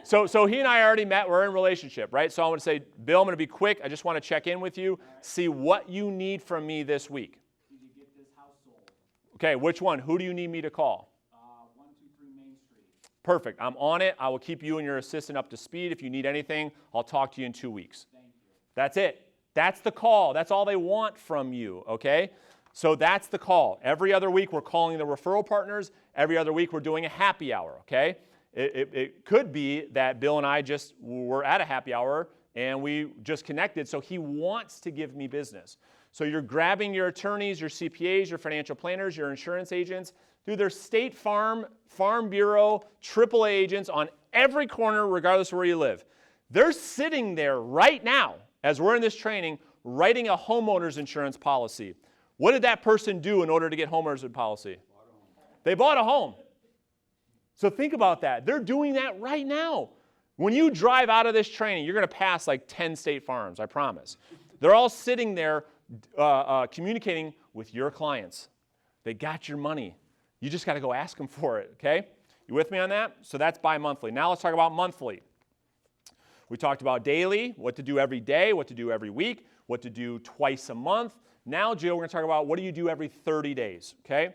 So he and I already met. We're in a relationship, right? So I'm going to say, Bill, I'm going to be quick. I just want to check in with you, see what you need from me this week. Did you get this house sold? Okay, which one? Who do you need me to call? 123 Main Street. Perfect. I'm on it. I will keep you and your assistant up to speed. If you need anything, I'll talk to you in 2 weeks. Thank you. That's it. That's the call. That's all they want from you, okay? So that's the call. Every other week, we're calling the referral partners. Every other week, we're doing a happy hour, okay? It could be that Bill and I just were at a happy hour and we just connected, so he wants to give me business. So you're grabbing your attorneys, your CPAs, your financial planners, your insurance agents. Dude, there's State Farm, Farm Bureau, AAA agents on every corner, regardless of where you live. They're sitting there right now, as we're in this training, writing a homeowner's insurance policy. What did that person do in order to get homeowners policy? They bought a home. So think about that. They're doing that right now. When you drive out of this training, you're going to pass like 10 State Farms, I promise. They're all sitting there communicating with your clients. They got your money. You just got to go ask them for it, okay? You with me on that? So that's bi-monthly. Now let's talk about monthly. We talked about daily, what to do every day, what to do every week, what to do twice a month. Now, Jill, we're going to talk about what do you do every 30 days, okay?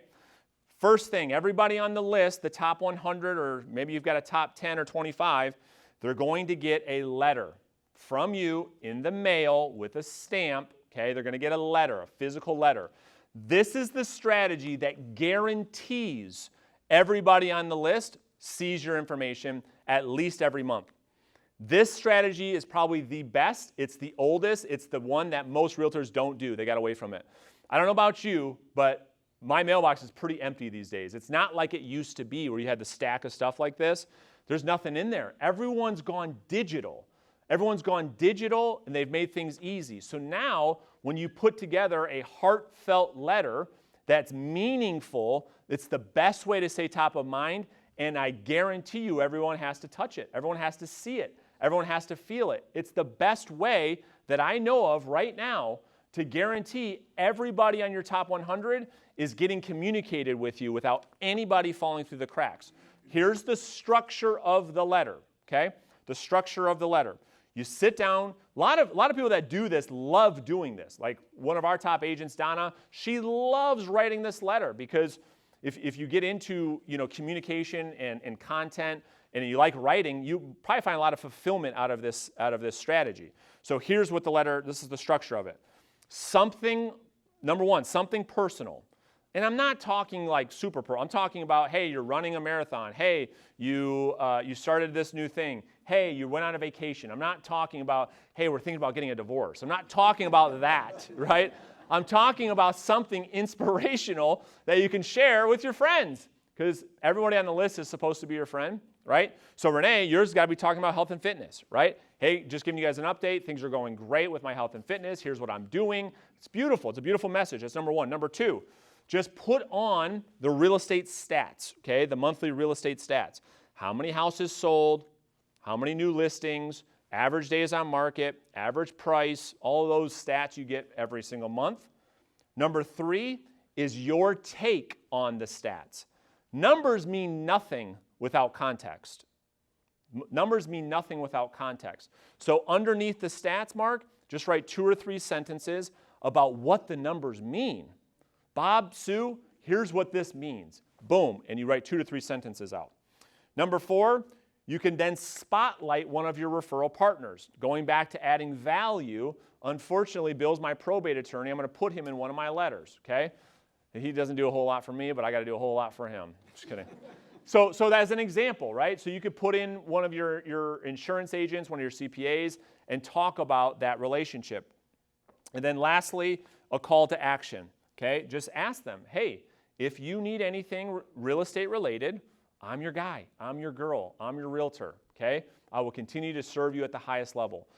First thing, everybody on the list, the top 100, or maybe you've got a top 10 or 25, they're going to get a letter from you in the mail with a stamp, okay? They're going to get a letter, a physical letter. This is the strategy that guarantees everybody on the list sees your information at least every month. This strategy is probably the best. It's the oldest. It's the one that most realtors don't do. They got away from it. I don't know about you, but my mailbox is pretty empty these days. It's not like it used to be where you had the stack of stuff like this. There's nothing in there. Everyone's gone digital. Everyone's gone digital and they've made things easy. So now when you put together a heartfelt letter that's meaningful, it's the best way to stay top of mind, and I guarantee you everyone has to touch it. Everyone has to see it. Everyone has to feel it. It's the best way that I know of right now to guarantee everybody on your top 100 is getting communicated with you without anybody falling through the cracks. Here's the structure of the letter, okay? The structure of the letter. You sit down. A lot of people that do this love doing this. Like one of our top agents, Donna, she loves writing this letter because if you get into communication and content and you like writing, you probably find a lot of fulfillment out of this strategy. So here's what the letter, this is the structure of it. Number one, something personal. And I'm not talking like super pro. I'm talking about, hey, you're running a marathon. Hey, you started this new thing. Hey, you went on a vacation. I'm not talking about, hey, we're thinking about getting a divorce. I'm not talking about that, right? I'm talking about something inspirational that you can share with your friends because everybody on the list is supposed to be your friend, right? So Renee, yours got to be talking about health and fitness, right? Hey, just giving you guys an update. Things are going great with my health and fitness. Here's what I'm doing. It's beautiful. It's a beautiful message. That's number one. Number two, just put on the real estate stats, okay? The monthly real estate stats. How many houses sold? how many new listings, average days on market, average price, all of those stats you get every single month. Number 3 is your take on the stats. Numbers mean nothing without context. Numbers mean nothing without context. So underneath the stats, Mark, just write 2 or 3 sentences about what the numbers mean. Bob, Sue, here's what this means. Boom, and you write 2 to 3 sentences out. Number 4, you can then spotlight one of your referral partners. Going back to adding value, unfortunately, Bill's my probate attorney. I'm going to put him in one of my letters, okay? And he doesn't do a whole lot for me, but I got to do a whole lot for him. Just kidding. So that's an example, right? So you could put in one of your insurance agents, one of your CPAs, and talk about that relationship. And then lastly, a call to action, okay? Just ask them, hey, if you need anything real estate related, I'm your guy, I'm your girl, I'm your realtor, okay? I will continue to serve you at the highest level.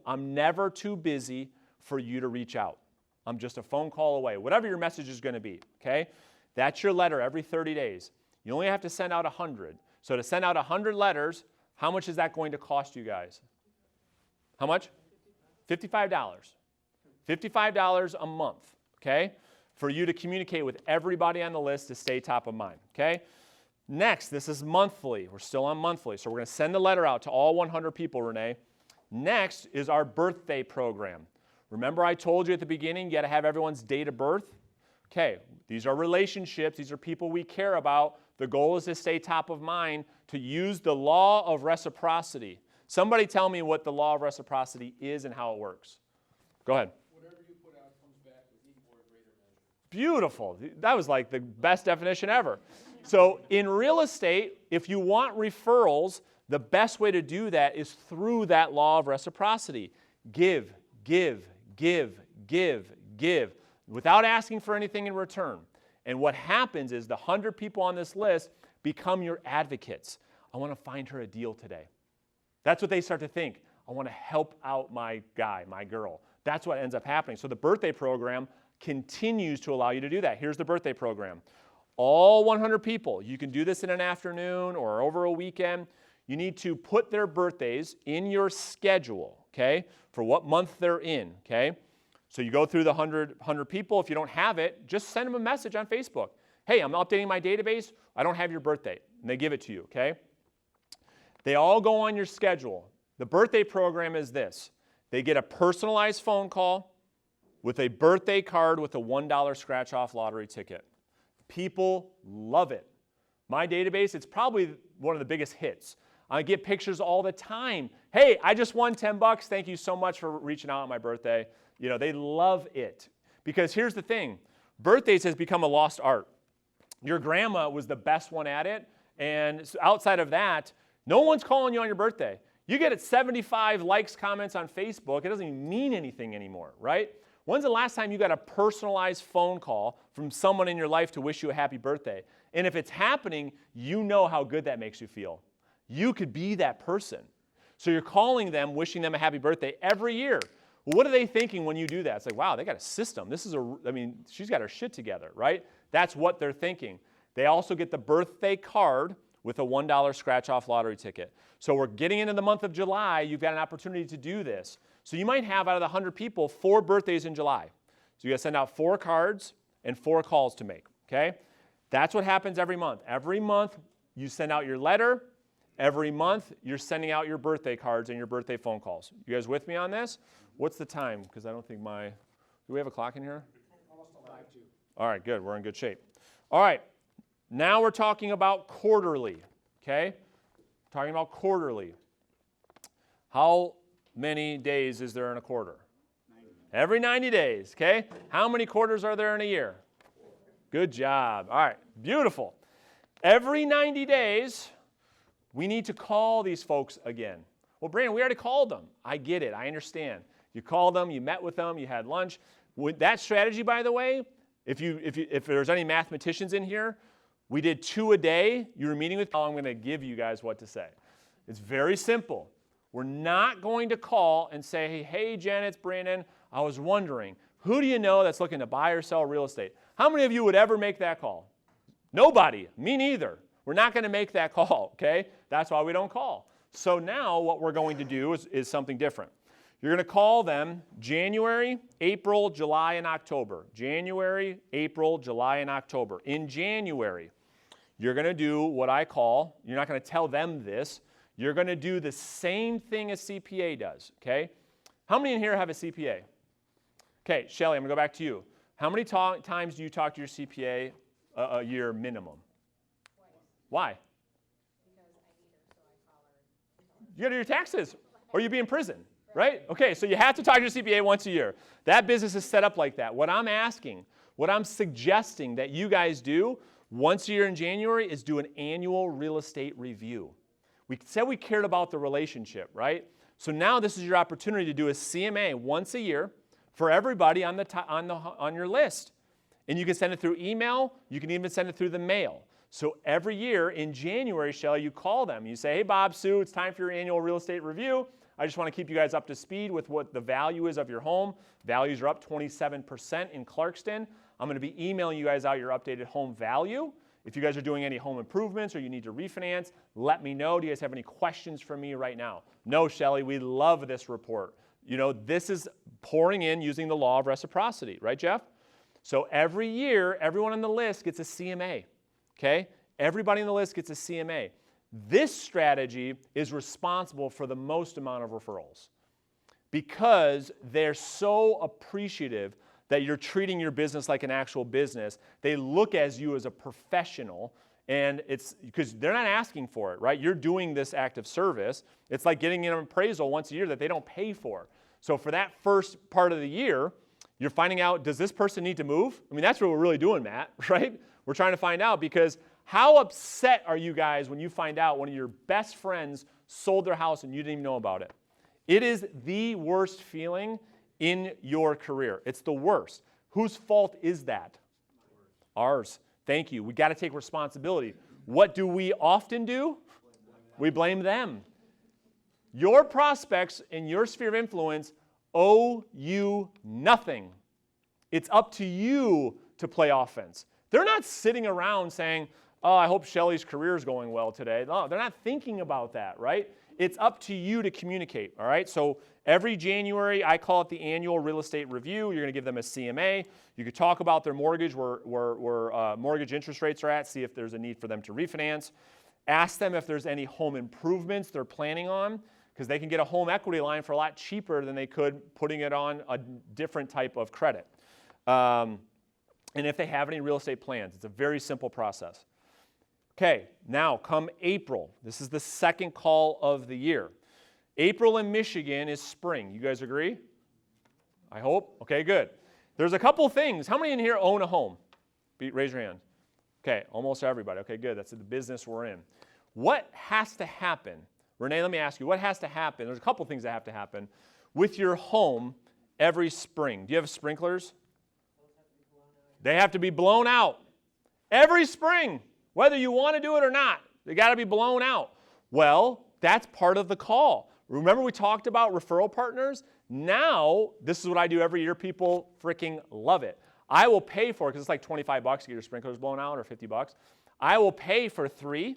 I'm never too busy for you to reach out. I'm just a phone call away, whatever your message is going to be, okay? That's your letter every 30 days. You only have to send out 100. So to send out 100 letters, how much is that going to cost you guys? How much? $55. $55 a month, okay? For you to communicate with everybody on the list to stay top of mind, okay? Next, this is monthly. We're still on monthly, so we're going to send a letter out to all 100 people, Renee. Next is our birthday program. Remember I told you at the beginning, you got to have everyone's date of birth? Okay, these are relationships. These are people we care about. The goal is to stay top of mind, to use the law of reciprocity. Somebody tell me what the law of reciprocity is and how it works. Go ahead. Whatever you put out comes back with equal or greater measure. Beautiful. That was like the best definition ever. So in real estate, if you want referrals, the best way to do that is through that law of reciprocity. Give, give, give, give, give, without asking for anything in return. And what happens is the 100 people on this list become your advocates. I want to find her a deal today. That's what they start to think. I want to help out my guy, my girl. That's what ends up happening. So the birthday program continues to allow you to do that. Here's the birthday program. All 100 people, you can do this in an afternoon or over a weekend. You need to put their birthdays in your schedule, okay, for what month they're in, okay? So you go through the 100 people. If you don't have it, just send them a message on Facebook. Hey, I'm updating my database. I don't have your birthday. And they give it to you, okay? They all go on your schedule. The birthday program is this. They get a personalized phone call with a birthday card with a $1 scratch-off lottery ticket. People love it. My database, it's probably one of the biggest hits. I get pictures all the time. Hey, I just won $10. Thank you so much for reaching out on my birthday. You know, they love it. Because here's the thing. Birthdays has become a lost art. Your grandma was the best one at it. And outside of that, no one's calling you on your birthday. You get 75 likes, comments on Facebook. It doesn't even mean anything anymore, right? When's the last time you got a personalized phone call from someone in your life to wish you a happy birthday? And if it's happening, you know how good that makes you feel. You could be that person. So you're calling them, wishing them a happy birthday every year. Well, what are they thinking when you do that? It's like, wow, they got a system. She's got her shit together, right? That's what they're thinking. They also get the birthday card with a $1 scratch-off lottery ticket. So we're getting into the month of July. You've got an opportunity to do this. So you might have, out of the 100 people, 4 birthdays in July. So you got to send out 4 cards and 4 calls to make, okay? That's what happens every month. Every month, you send out your letter. Every month, you're sending out your birthday cards and your birthday phone calls. You guys with me on this? What's the time? Because I don't think do we have a clock in here? Almost 5 to. All right, good. We're in good shape. All right, now we're talking about quarterly, okay? Talking about quarterly. How many days is there in a quarter? 90. Every 90 days, okay? How many quarters are there in a year? Good job. All right, beautiful. Every 90 days, we need to call these folks again. Well, Brandon, we already called them. I get it. I understand. You called them, you met with them, you had lunch. With that strategy, by the way, if there's any mathematicians in here, we did 2 a day. You were meeting with, I'm going to give you guys what to say. It's very simple. We're not going to call and say, hey, Janet, it's Brandon. I was wondering, who do you know that's looking to buy or sell real estate? How many of you would ever make that call? Nobody. Me neither. We're not going to make that call, okay? That's why we don't call. So now what we're going to do is something different. You're going to call them January, April, July, and October. January, April, July, and October. In January, you're going to do what I call, you're not going to tell them this, you're going to do the same thing a CPA does, okay? How many in here have a CPA? Okay, Shelly, I'm going to go back to you. How many times do you talk to your CPA a year minimum? Twice, Why? because I need her, so I call her. You got to do your taxes, or you'd be in prison, right? Okay, so you have to talk to your CPA once a year. That business is set up like that. What I'm asking, what I'm suggesting that you guys do once a year in January is do an annual real estate review. We said we cared about the relationship, right? So now this is your opportunity to do a CMA once a year for everybody on your list. And you can send it through email. You can even send it through the mail. So every year in January, Shelley, you call them. You say, hey, Bob, Sue, it's time for your annual real estate review. I just want to keep you guys up to speed with what the value is of your home. Values are up 27% in Clarkston. I'm going to be emailing you guys out your updated home value. If you guys are doing any home improvements or you need to refinance, let me know. Do you guys have any questions for me right now? No, Shelley, we love this report. You know, this is pouring in using the law of reciprocity, right, Jeff? So every year, everyone on the list gets a CMA, okay? Everybody on the list gets a CMA. This strategy is responsible for the most amount of referrals because they're so appreciative that you're treating your business like an actual business. They look at you as a professional, and it's because they're not asking for it, right? You're doing this act of service. It's like getting an appraisal once a year that they don't pay for. So for that first part of the year, you're finding out, does this person need to move? I mean, that's what we're really doing, Matt, right? We're trying to find out because how upset are you guys when you find out one of your best friends sold their house and you didn't even know about it? It is the worst feeling in your career. It's the worst. Whose fault is that? Ours. Thank you. We got to take responsibility. What do we often do? We blame them. Your prospects in your sphere of influence owe you nothing. It's up to you to play offense. They're not sitting around saying, oh, I hope Shelly's career is going well today. No, they're not thinking about that, right? It's up to you to communicate, all right? So every January, I call it the annual real estate review. You're going to give them a CMA. You could talk about their mortgage, where mortgage interest rates are at, see if there's a need for them to refinance. Ask them if there's any home improvements they're planning on, because they can get a home equity line for a lot cheaper than they could putting it on a different type of credit. And if they have any real estate plans. It's a very simple process. Okay, now come April. This is the second call of the year. April in Michigan is spring. You guys agree? I hope. Okay, good. There's a couple things. How many in here own a home? Raise your hand. Okay, almost everybody. Okay, good. That's the business we're in. What has to happen? Renee, let me ask you, what has to happen? There's a couple things that have to happen with your home every spring. Do you have sprinklers? They have to be blown out. Every spring. Whether you want to do it or not, they got to be blown out. Well, that's part of the call. Remember we talked about referral partners? Now, this is what I do every year. People freaking love it. I will pay for it because it's like $25 to get your sprinklers blown out or $50. I will pay for 3,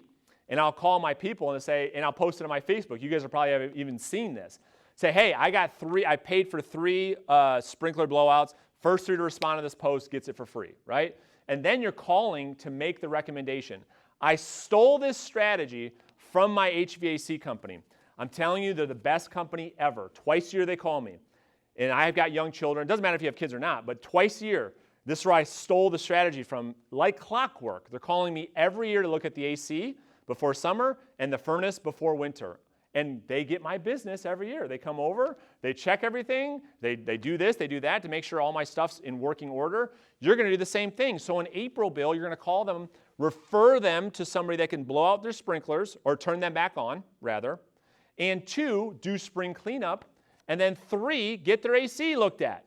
and I'll call my people and say, and I'll post it on my Facebook. You guys have probably haven't even seen this. Say, hey, I got 3. I paid for 3 sprinkler blowouts. First 3 to respond to this post gets it for free, right? And then you're calling to make the recommendation. I stole this strategy from my HVAC company. I'm telling you, they're the best company ever. Twice a year they call me. And I've got young children. It doesn't matter if you have kids or not, but twice a year, this is where I stole the strategy from like clockwork. They're calling me every year to look at the AC before summer and the furnace before winter. And they get my business every year. They come over, they check everything, they do this, they do that to make sure all my stuff's in working order. You're going to do the same thing. So in April, Bill, you're going to call them, refer them to somebody that can blow out their sprinklers or turn them back on, rather. And 2, do spring cleanup. And then 3, get their AC looked at.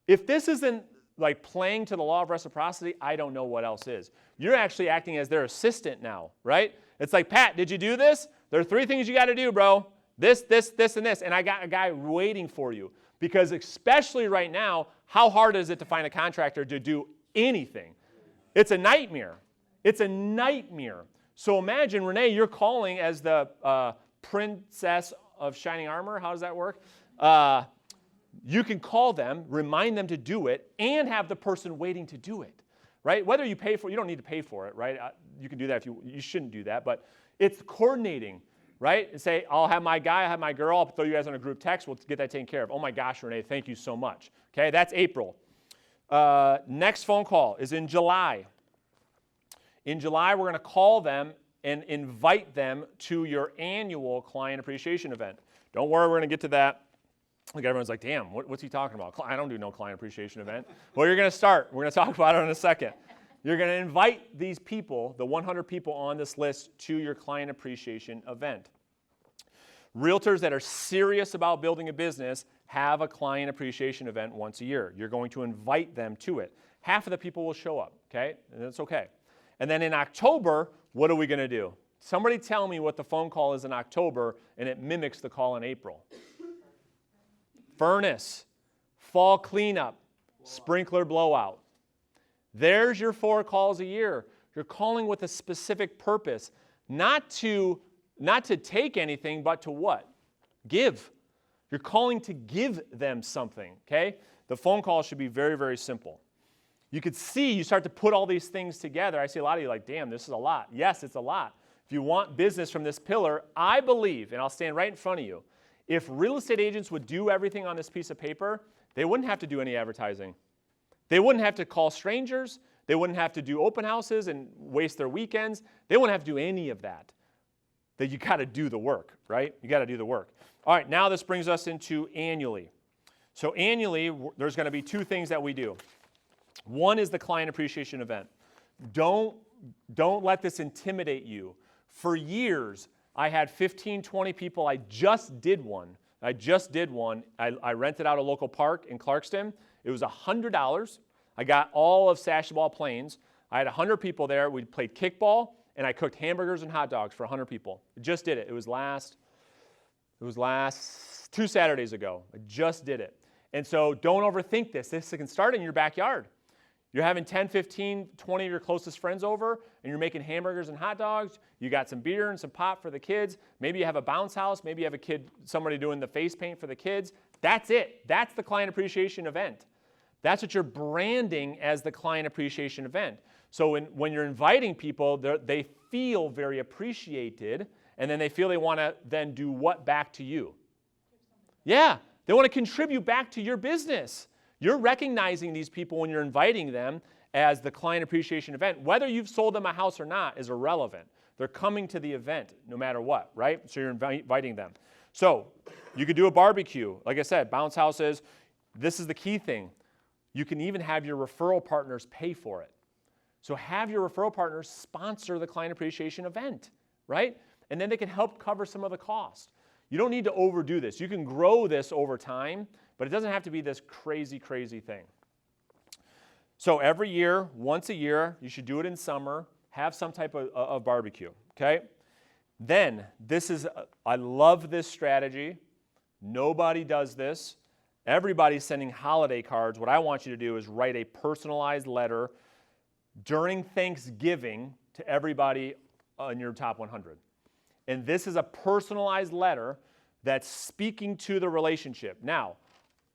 If this isn't like playing to the law of reciprocity, I don't know what else is. You're actually acting as their assistant now, right? It's like, Pat, did you do this? There are 3 things you got to do, bro. This, and this. And I got a guy waiting for you. Because especially right now, how hard is it to find a contractor to do anything? It's a nightmare. It's a nightmare. So imagine, Renee, you're calling as the princess of shining armor. How does that work? You can call them, remind them to do it, and have the person waiting to do it, right? Whether you pay for it, you don't need to pay for it, right? You can do that if you shouldn't do that, but it's coordinating, right? And say, I'll have my guy, I'll have my girl, I'll throw you guys on a group text, we'll get that taken care of. Oh my gosh, Renee, thank you so much. Okay, that's April. Next phone call is in July. In July, we're going to call them and invite them to your annual client appreciation event. Don't worry, we're going to get to that. Like everyone's like, damn, what's he talking about? I don't do no client appreciation event. Well, you're going to start. We're going to talk about it in a second. You're going to invite these people, the 100 people on this list, to your client appreciation event. Realtors that are serious about building a business have a client appreciation event once a year. You're going to invite them to it. Half of the people will show up, okay? And that's okay. And then in October, what are we going to do? Somebody tell me what the phone call is in October, and it mimics the call in April. Furnace, fall cleanup, sprinkler blowout. There's your 4 calls a year. You're calling with a specific purpose, not to take anything, but to what? Give. You're calling to give them something, okay? The phone call should be very, very simple. You could see, you start to put all these things together. I see a lot of you like, damn, this is a lot. Yes, it's a lot. If you want business from this pillar, I believe, and I'll stand right in front of you, if real estate agents would do everything on this piece of paper, they wouldn't have to do any advertising. They wouldn't have to call strangers. They wouldn't have to do open houses and waste their weekends. They wouldn't have to do any of that. That you got to do the work, right? You got to do the work. All right, now this brings us into annually. So annually, there's going to be 2 things that we do. One is the client appreciation event. Don't let this intimidate you. For years, I had 15, 20 people. I just did one. I rented out a local park in Clarkston. It was $100. I got all of Sashaball Plains. I had 100 people there. We played kickball, and I cooked hamburgers and hot dogs for 100 people. I just did it. It was last 2 Saturdays ago. I just did it. And so don't overthink this. This can start in your backyard. You're having 10, 15, 20 of your closest friends over, and you're making hamburgers and hot dogs. You got some beer and some pop for the kids. Maybe you have a bounce house. Maybe you have somebody doing the face paint for the kids. That's it. That's the client appreciation event. That's what you're branding as the client appreciation event. So when you're inviting people, they feel very appreciated, and then they feel they want to then do what back to you? Yeah, they want to contribute back to your business. You're recognizing these people when you're inviting them as the client appreciation event. Whether you've sold them a house or not is irrelevant. They're coming to the event no matter what, right? So you're inviting them. So you could do a barbecue. Like I said, bounce houses. This is the key thing. You can even have your referral partners pay for it. So have your referral partners sponsor the client appreciation event, right? And then they can help cover some of the cost. You don't need to overdo this. You can grow this over time, but it doesn't have to be this crazy, crazy thing. So every year, once a year, you should do it in summer, have some type of barbecue, okay? Then, I love this strategy. Nobody does this. Everybody's sending holiday cards. What I want you to do is write a personalized letter during Thanksgiving to everybody in your top 100. And this is a personalized letter that's speaking to the relationship. Now,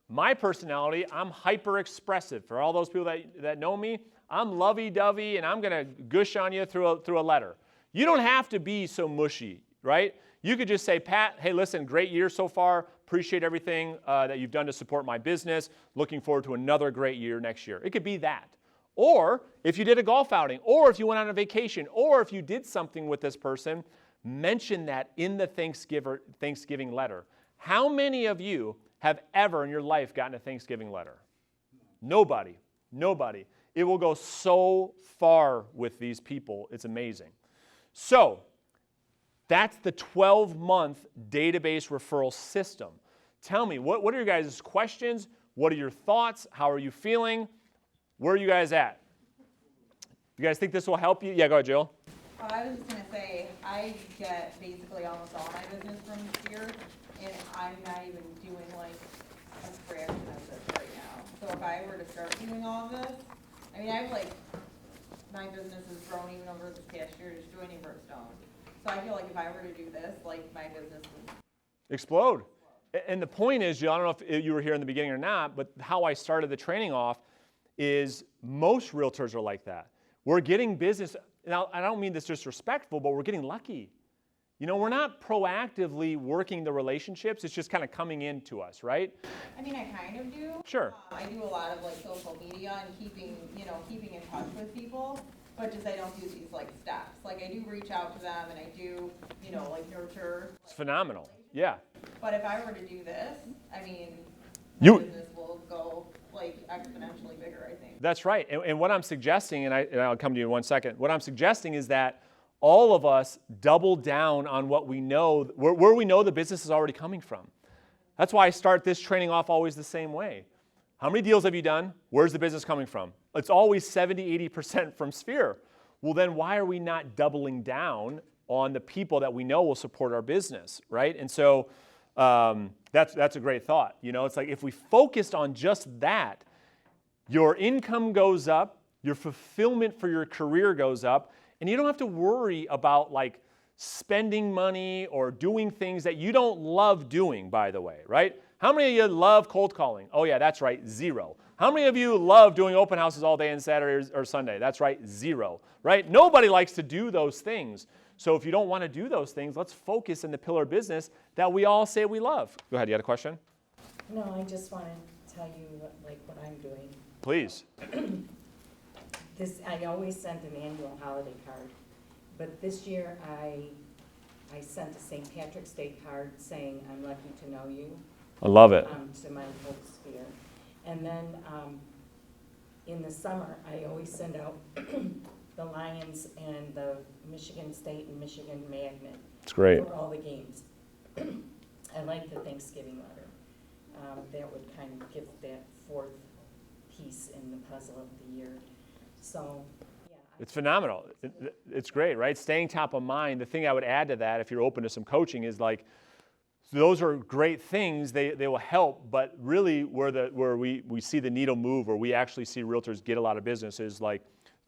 my personality, I'm hyper expressive. For all those people that know me, I'm lovey-dovey and I'm going to gush on you through a letter. You don't have to be so mushy, right? You could just say, Pat, hey, listen, great year so far. Appreciate everything that you've done to support my business. Looking forward to another great year next year. It could be that. Or if you did a golf outing, or if you went on a vacation, or if you did something with this person, mention that in the Thanksgiving letter. How many of you have ever in your life gotten a Thanksgiving letter? Nobody. It will go so far with these people. It's amazing. So that's the 12-month database referral system. Tell me, what are your guys' questions? What are your thoughts? How are you feeling? Where are you guys at? You guys think this will help you? Yeah, go ahead, Jill. I was just going to say, I get basically almost all my business from here, and I'm not even doing like a fraction of this right now. So if I were to start doing all of this, I mean, I have like, my business has grown even over this past year, just joining Brookstone. So I feel like if I were to do this, like my business would. Explode. And the point is, I don't know if you were here in the beginning or not, but how I started the training off is most realtors are like that. We're getting business. Now, I don't mean this disrespectful, but we're getting lucky. You know, we're not proactively working the relationships. It's just kind of coming into us, right? I mean, I kind of do. Sure. I do a lot of like social media and keeping in touch with people, but just I don't do these like steps. Like I do reach out to them and I do, like nurture. It's phenomenal. Yeah. But if I were to do this, I mean, my You- business will go like exponentially bigger, I think. That's right. And what I'm suggesting, and I'll come to you in 1 second, what I'm suggesting is that all of us double down on what we know, where we know the business is already coming from. That's why I start this training off always the same way. How many deals have you done? Where's the business coming from? It's always 70, 80% from Sphere. Well, then why are we not doubling down on the people that we know will support our business, right? And so that's a great thought. It's like if we focused on just that, your income goes up, your fulfillment for your career goes up, and you don't have to worry about like spending money or doing things that you don't love doing, by the way, right? How many of you love cold calling? Oh yeah, that's right, 0. How many of you love doing open houses all day on Saturday or Sunday? That's right, 0, right? Nobody likes to do those things. So if you don't want to do those things, let's focus in the pillar of business that we all say we love. Go ahead, you had a question? No, I just want to tell you what I'm doing. Please. I always send an annual holiday card, but this year I sent a St. Patrick's Day card saying, I'm lucky to know you, I love it. to my whole sphere. And then in the summer, I always send out the Lions and the Michigan State and Michigan Magnet. It's great. For all the games. I like the Thanksgiving letter. That would kind of give that fourth piece in the puzzle of the year. So, yeah. It's phenomenal. It's great, right? Staying top of mind. The thing I would add to that, if you're open to some coaching, is like, those are great things. They will help, but really where we see the needle move, where we actually see realtors get a lot of business, is like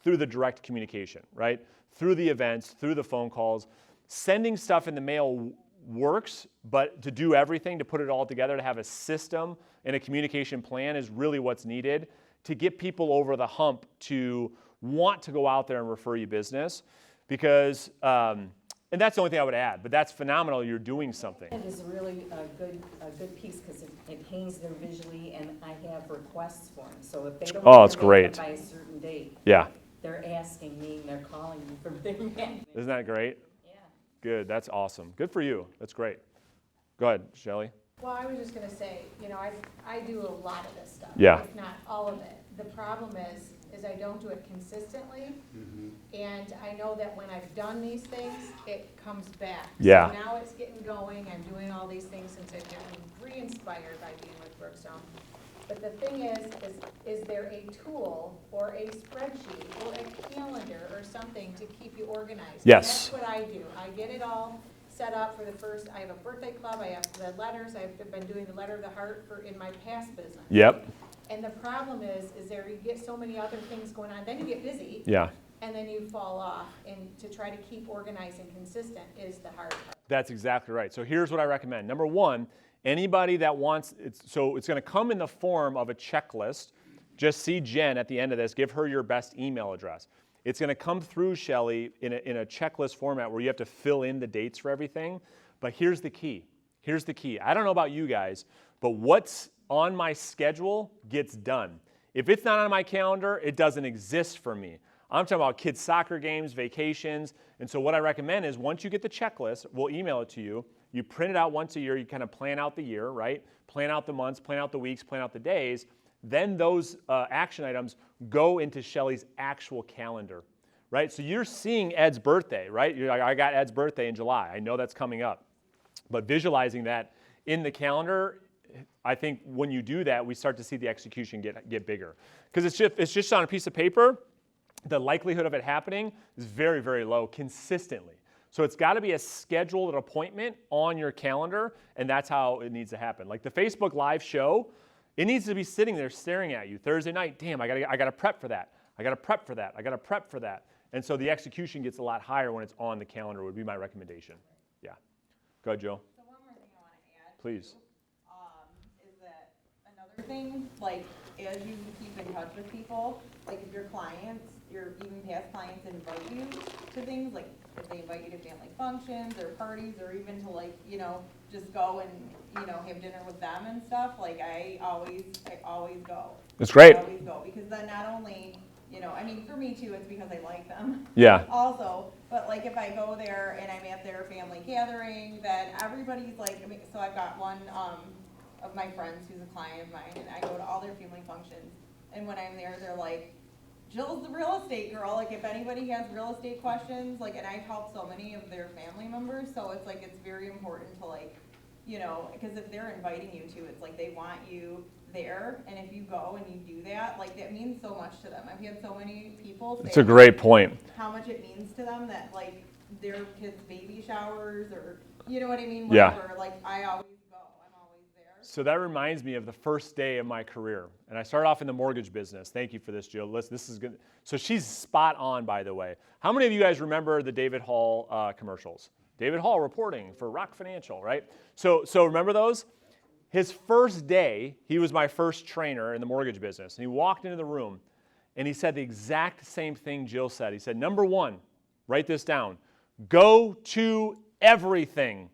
through the direct communication, right? Through the events, through the phone calls. Sending stuff in the mail works, but to do everything, to put it all together, to have a system and a communication plan is really what's needed to get people over the hump to want to go out there and refer you business. Because, and that's the only thing I would add, but that's phenomenal. You're doing something. It is really a good piece because it hangs there visually, and I have requests for them. So if they don't Oh, it's get it great. by a certain date, Yeah. they're asking me, and they're calling me for their magnet. Isn't that great? Yeah. Good. That's awesome. Good for you. That's great. Go ahead, Shelley. Well, I was just gonna say, I do a lot of this stuff. Yeah. If not all of it. The problem is I don't do it consistently. And I know that when I've done these things, it comes back. Yeah. So now it's getting going, I'm doing all these things since I've gotten re-inspired by being with Brookstone. But the thing is there a tool or a spreadsheet or a calendar or something to keep you organized? Yes. And that's what I do. I get it all set up for I have a birthday club, I have the letters, I've been doing the letter of the heart in my past business. Yep. And the problem is there you get so many other things going on, then you get busy. Yeah. And then you fall off, and to try to keep organized and consistent is the hard part. That's exactly right. So here's what I recommend. Number one, anybody that wants, it's going to come in the form of a checklist. Just see Jen at the end of this. Give her your best email address. It's going to come through, Shelley, in a checklist format where you have to fill in the dates for everything. But here's the key. Here's the key. I don't know about you guys, but what's on my schedule gets done. If it's not on my calendar, it doesn't exist for me. I'm talking about kids' soccer games, vacations. And so what I recommend is once you get the checklist, we'll email it to you. You print it out once a year. You kind of plan out the year, right? Plan out the months, plan out the weeks, plan out the days. Then those action items go into Shelley's actual calendar, right? So you're seeing Ed's birthday, right? You're like, I got Ed's birthday in July. I know that's coming up. But visualizing that in the calendar, I think when you do that, we start to see the execution get bigger. Because it's just on a piece of paper, the likelihood of it happening is very, very low consistently. So it's got to be a scheduled appointment on your calendar, and that's how it needs to happen. Like the Facebook Live show, it needs to be sitting there staring at you Thursday night. Damn, I got to prep for that. I got to prep for that. I got to prep for that. And so the execution gets a lot higher when it's on the calendar would be my recommendation. Yeah. Go ahead, Jill. So one more thing I want to add. Please. Is that another thing, like, as you keep in touch with people, like if your clients, your even past clients invite you to things, like if they invite you to family functions or parties or even to like, you know, just go and, you know, have dinner with them and stuff, like I always go. That's great. I always go, because then not only, you know, I mean, for me too, it's because I like them. Yeah. Also, but like if I go there and I'm at their family gathering, then everybody's like, I mean, so I've got one, of my friends who's a client of mine, and I go to all their family functions, and when I'm there, they're like, Jill's the real estate girl, like if anybody has real estate questions, like, and I've helped so many of their family members, so it's like, it's very important to like, you know, because if they're inviting you to, it's like they want you there, and if you go and you do that, like that means so much to them. I've had so many people say That's a great point. how much it means to them that like their kids' baby showers or, you know what I mean, Yeah. whatever, like I always go, I'm always there. So that reminds me of the first day of my career. And I started off in the mortgage business. Thank you for this, Jill. This is good. So she's spot on, by the way. How many of you guys remember the David Hall commercials? David Hall reporting for Rock Financial, right? So remember those? His first day, he was my first trainer in the mortgage business. And he walked into the room and he said the exact same thing Jill said. He said, number one, write this down. Go to everything.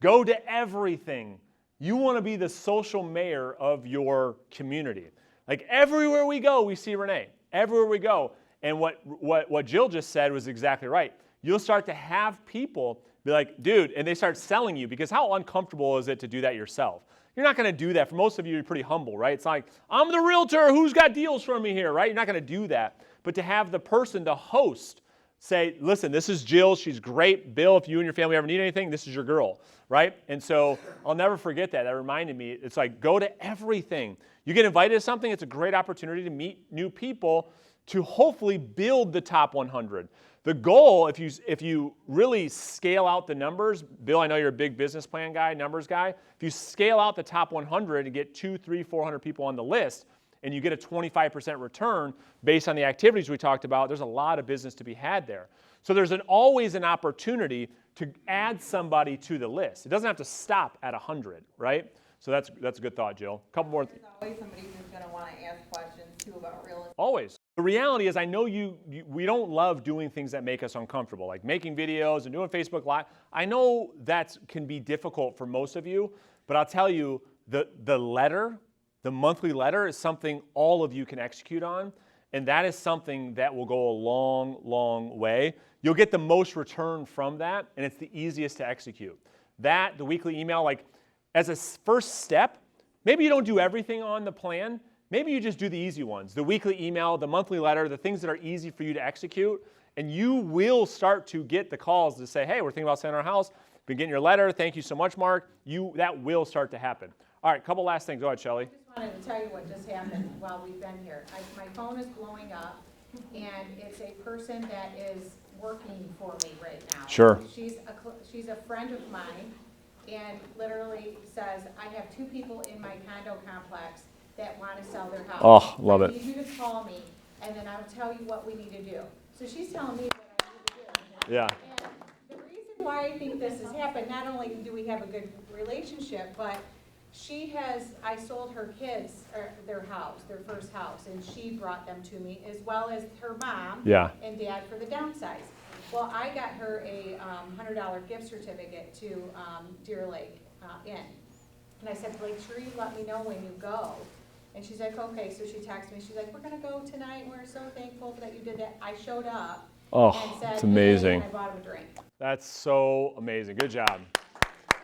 Go to everything. You want to be the social mayor of your community. Like everywhere we go, we see Renee. Everywhere we go. And what Jill just said was exactly right. You'll start to have people be like, dude, and they start selling you, because how uncomfortable is it to do that yourself? You're not going to do that. For most of you, you're pretty humble, right? It's like, I'm the realtor. Who's got deals for me here, right? You're not going to do that. But to have the person, the host, say, listen, this is Jill. She's great. Bill, if you and your family ever need anything, this is your girl, right? And so I'll never forget that. That reminded me. It's like, go to everything. You get invited to something, it's a great opportunity to meet new people to hopefully build the top 100. The goal, if you really scale out the numbers, Bill, I know you're a big business plan guy, numbers guy. If you scale out the top 100 and get 200, 300, 400 people on the list, and you get a 25% return based on the activities we talked about, there's a lot of business to be had there. So there's always an opportunity to add somebody to the list. It doesn't have to stop at 100, right? So that's a good thought, Jill. A couple more. There's always somebody who's gonna wanna ask questions too about real estate. Always. The reality is I know we don't love doing things that make us uncomfortable, like making videos and doing Facebook Live. I know that can be difficult for most of you, but I'll tell you, the letter, the monthly letter is something all of you can execute on, and that is something that will go a long, long way. You'll get the most return from that, and it's the easiest to execute. That, the weekly email, like as a first step, maybe you don't do everything on the plan. Maybe you just do the easy ones, the weekly email, the monthly letter, the things that are easy for you to execute, and you will start to get the calls to say, hey, we're thinking about selling our house. Been getting your letter. Thank you so much, Mark. That will start to happen. All right, couple last things. Go ahead, Shelley. I just wanted to tell you what just happened while we've been here. My phone is blowing up, and it's a person that is working for me right now. Sure. She's a friend of mine, and literally says, I have 2 people in my condo complex that want to sell their house. Oh, love it. I need you to call me, and then I'll tell you what we need to do. So she's telling me what I need to do. Yeah. And the reason why I think this has happened, not only do we have a good relationship, but I sold her kids their house, their first house, and she brought them to me, as well as her mom Yeah. and dad for the downsize. Well, I got her a $100 gift certificate to Deer Lake Inn. And I said, make sure you let me know when you go. And she's like, okay. So she texted me. She's like, we're going to go tonight. We're so thankful that you did that. I showed up and said, it's amazing. and I bought him a drink. That's so amazing. Good job.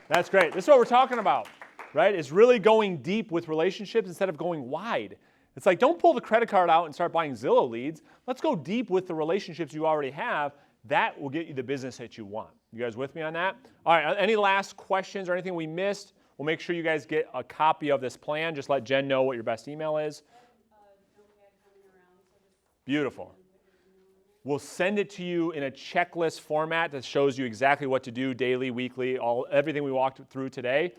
That's great. This is what we're talking about, right? It's really going deep with relationships instead of going wide. It's like, don't pull the credit card out and start buying Zillow leads. Let's go deep with the relationships you already have. That will get you the business that you want. You guys with me on that? All right, any last questions or anything we missed? We'll make sure you guys get a copy of this plan. Just let Jen know what your best email is. Beautiful. We'll send it to you in a checklist format that shows you exactly what to do daily, weekly, everything we walked through today.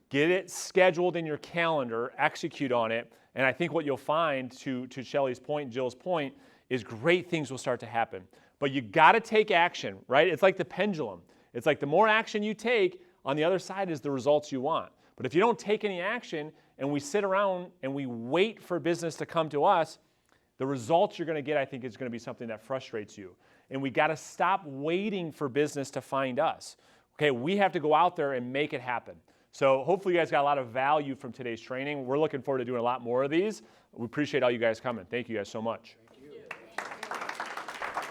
Get it scheduled in your calendar, execute on it, and I think what you'll find, to Shelley's point, Jill's point, is great things will start to happen. But you got to take action, right? It's like the pendulum. It's like the more action you take, on the other side is the results you want. But if you don't take any action and we sit around and we wait for business to come to us, the results you're going to get, I think, is going to be something that frustrates you. And we got to stop waiting for business to find us. Okay, we have to go out there and make it happen. So hopefully you guys got a lot of value from today's training. We're looking forward to doing a lot more of these. We appreciate all you guys coming. Thank you guys so much.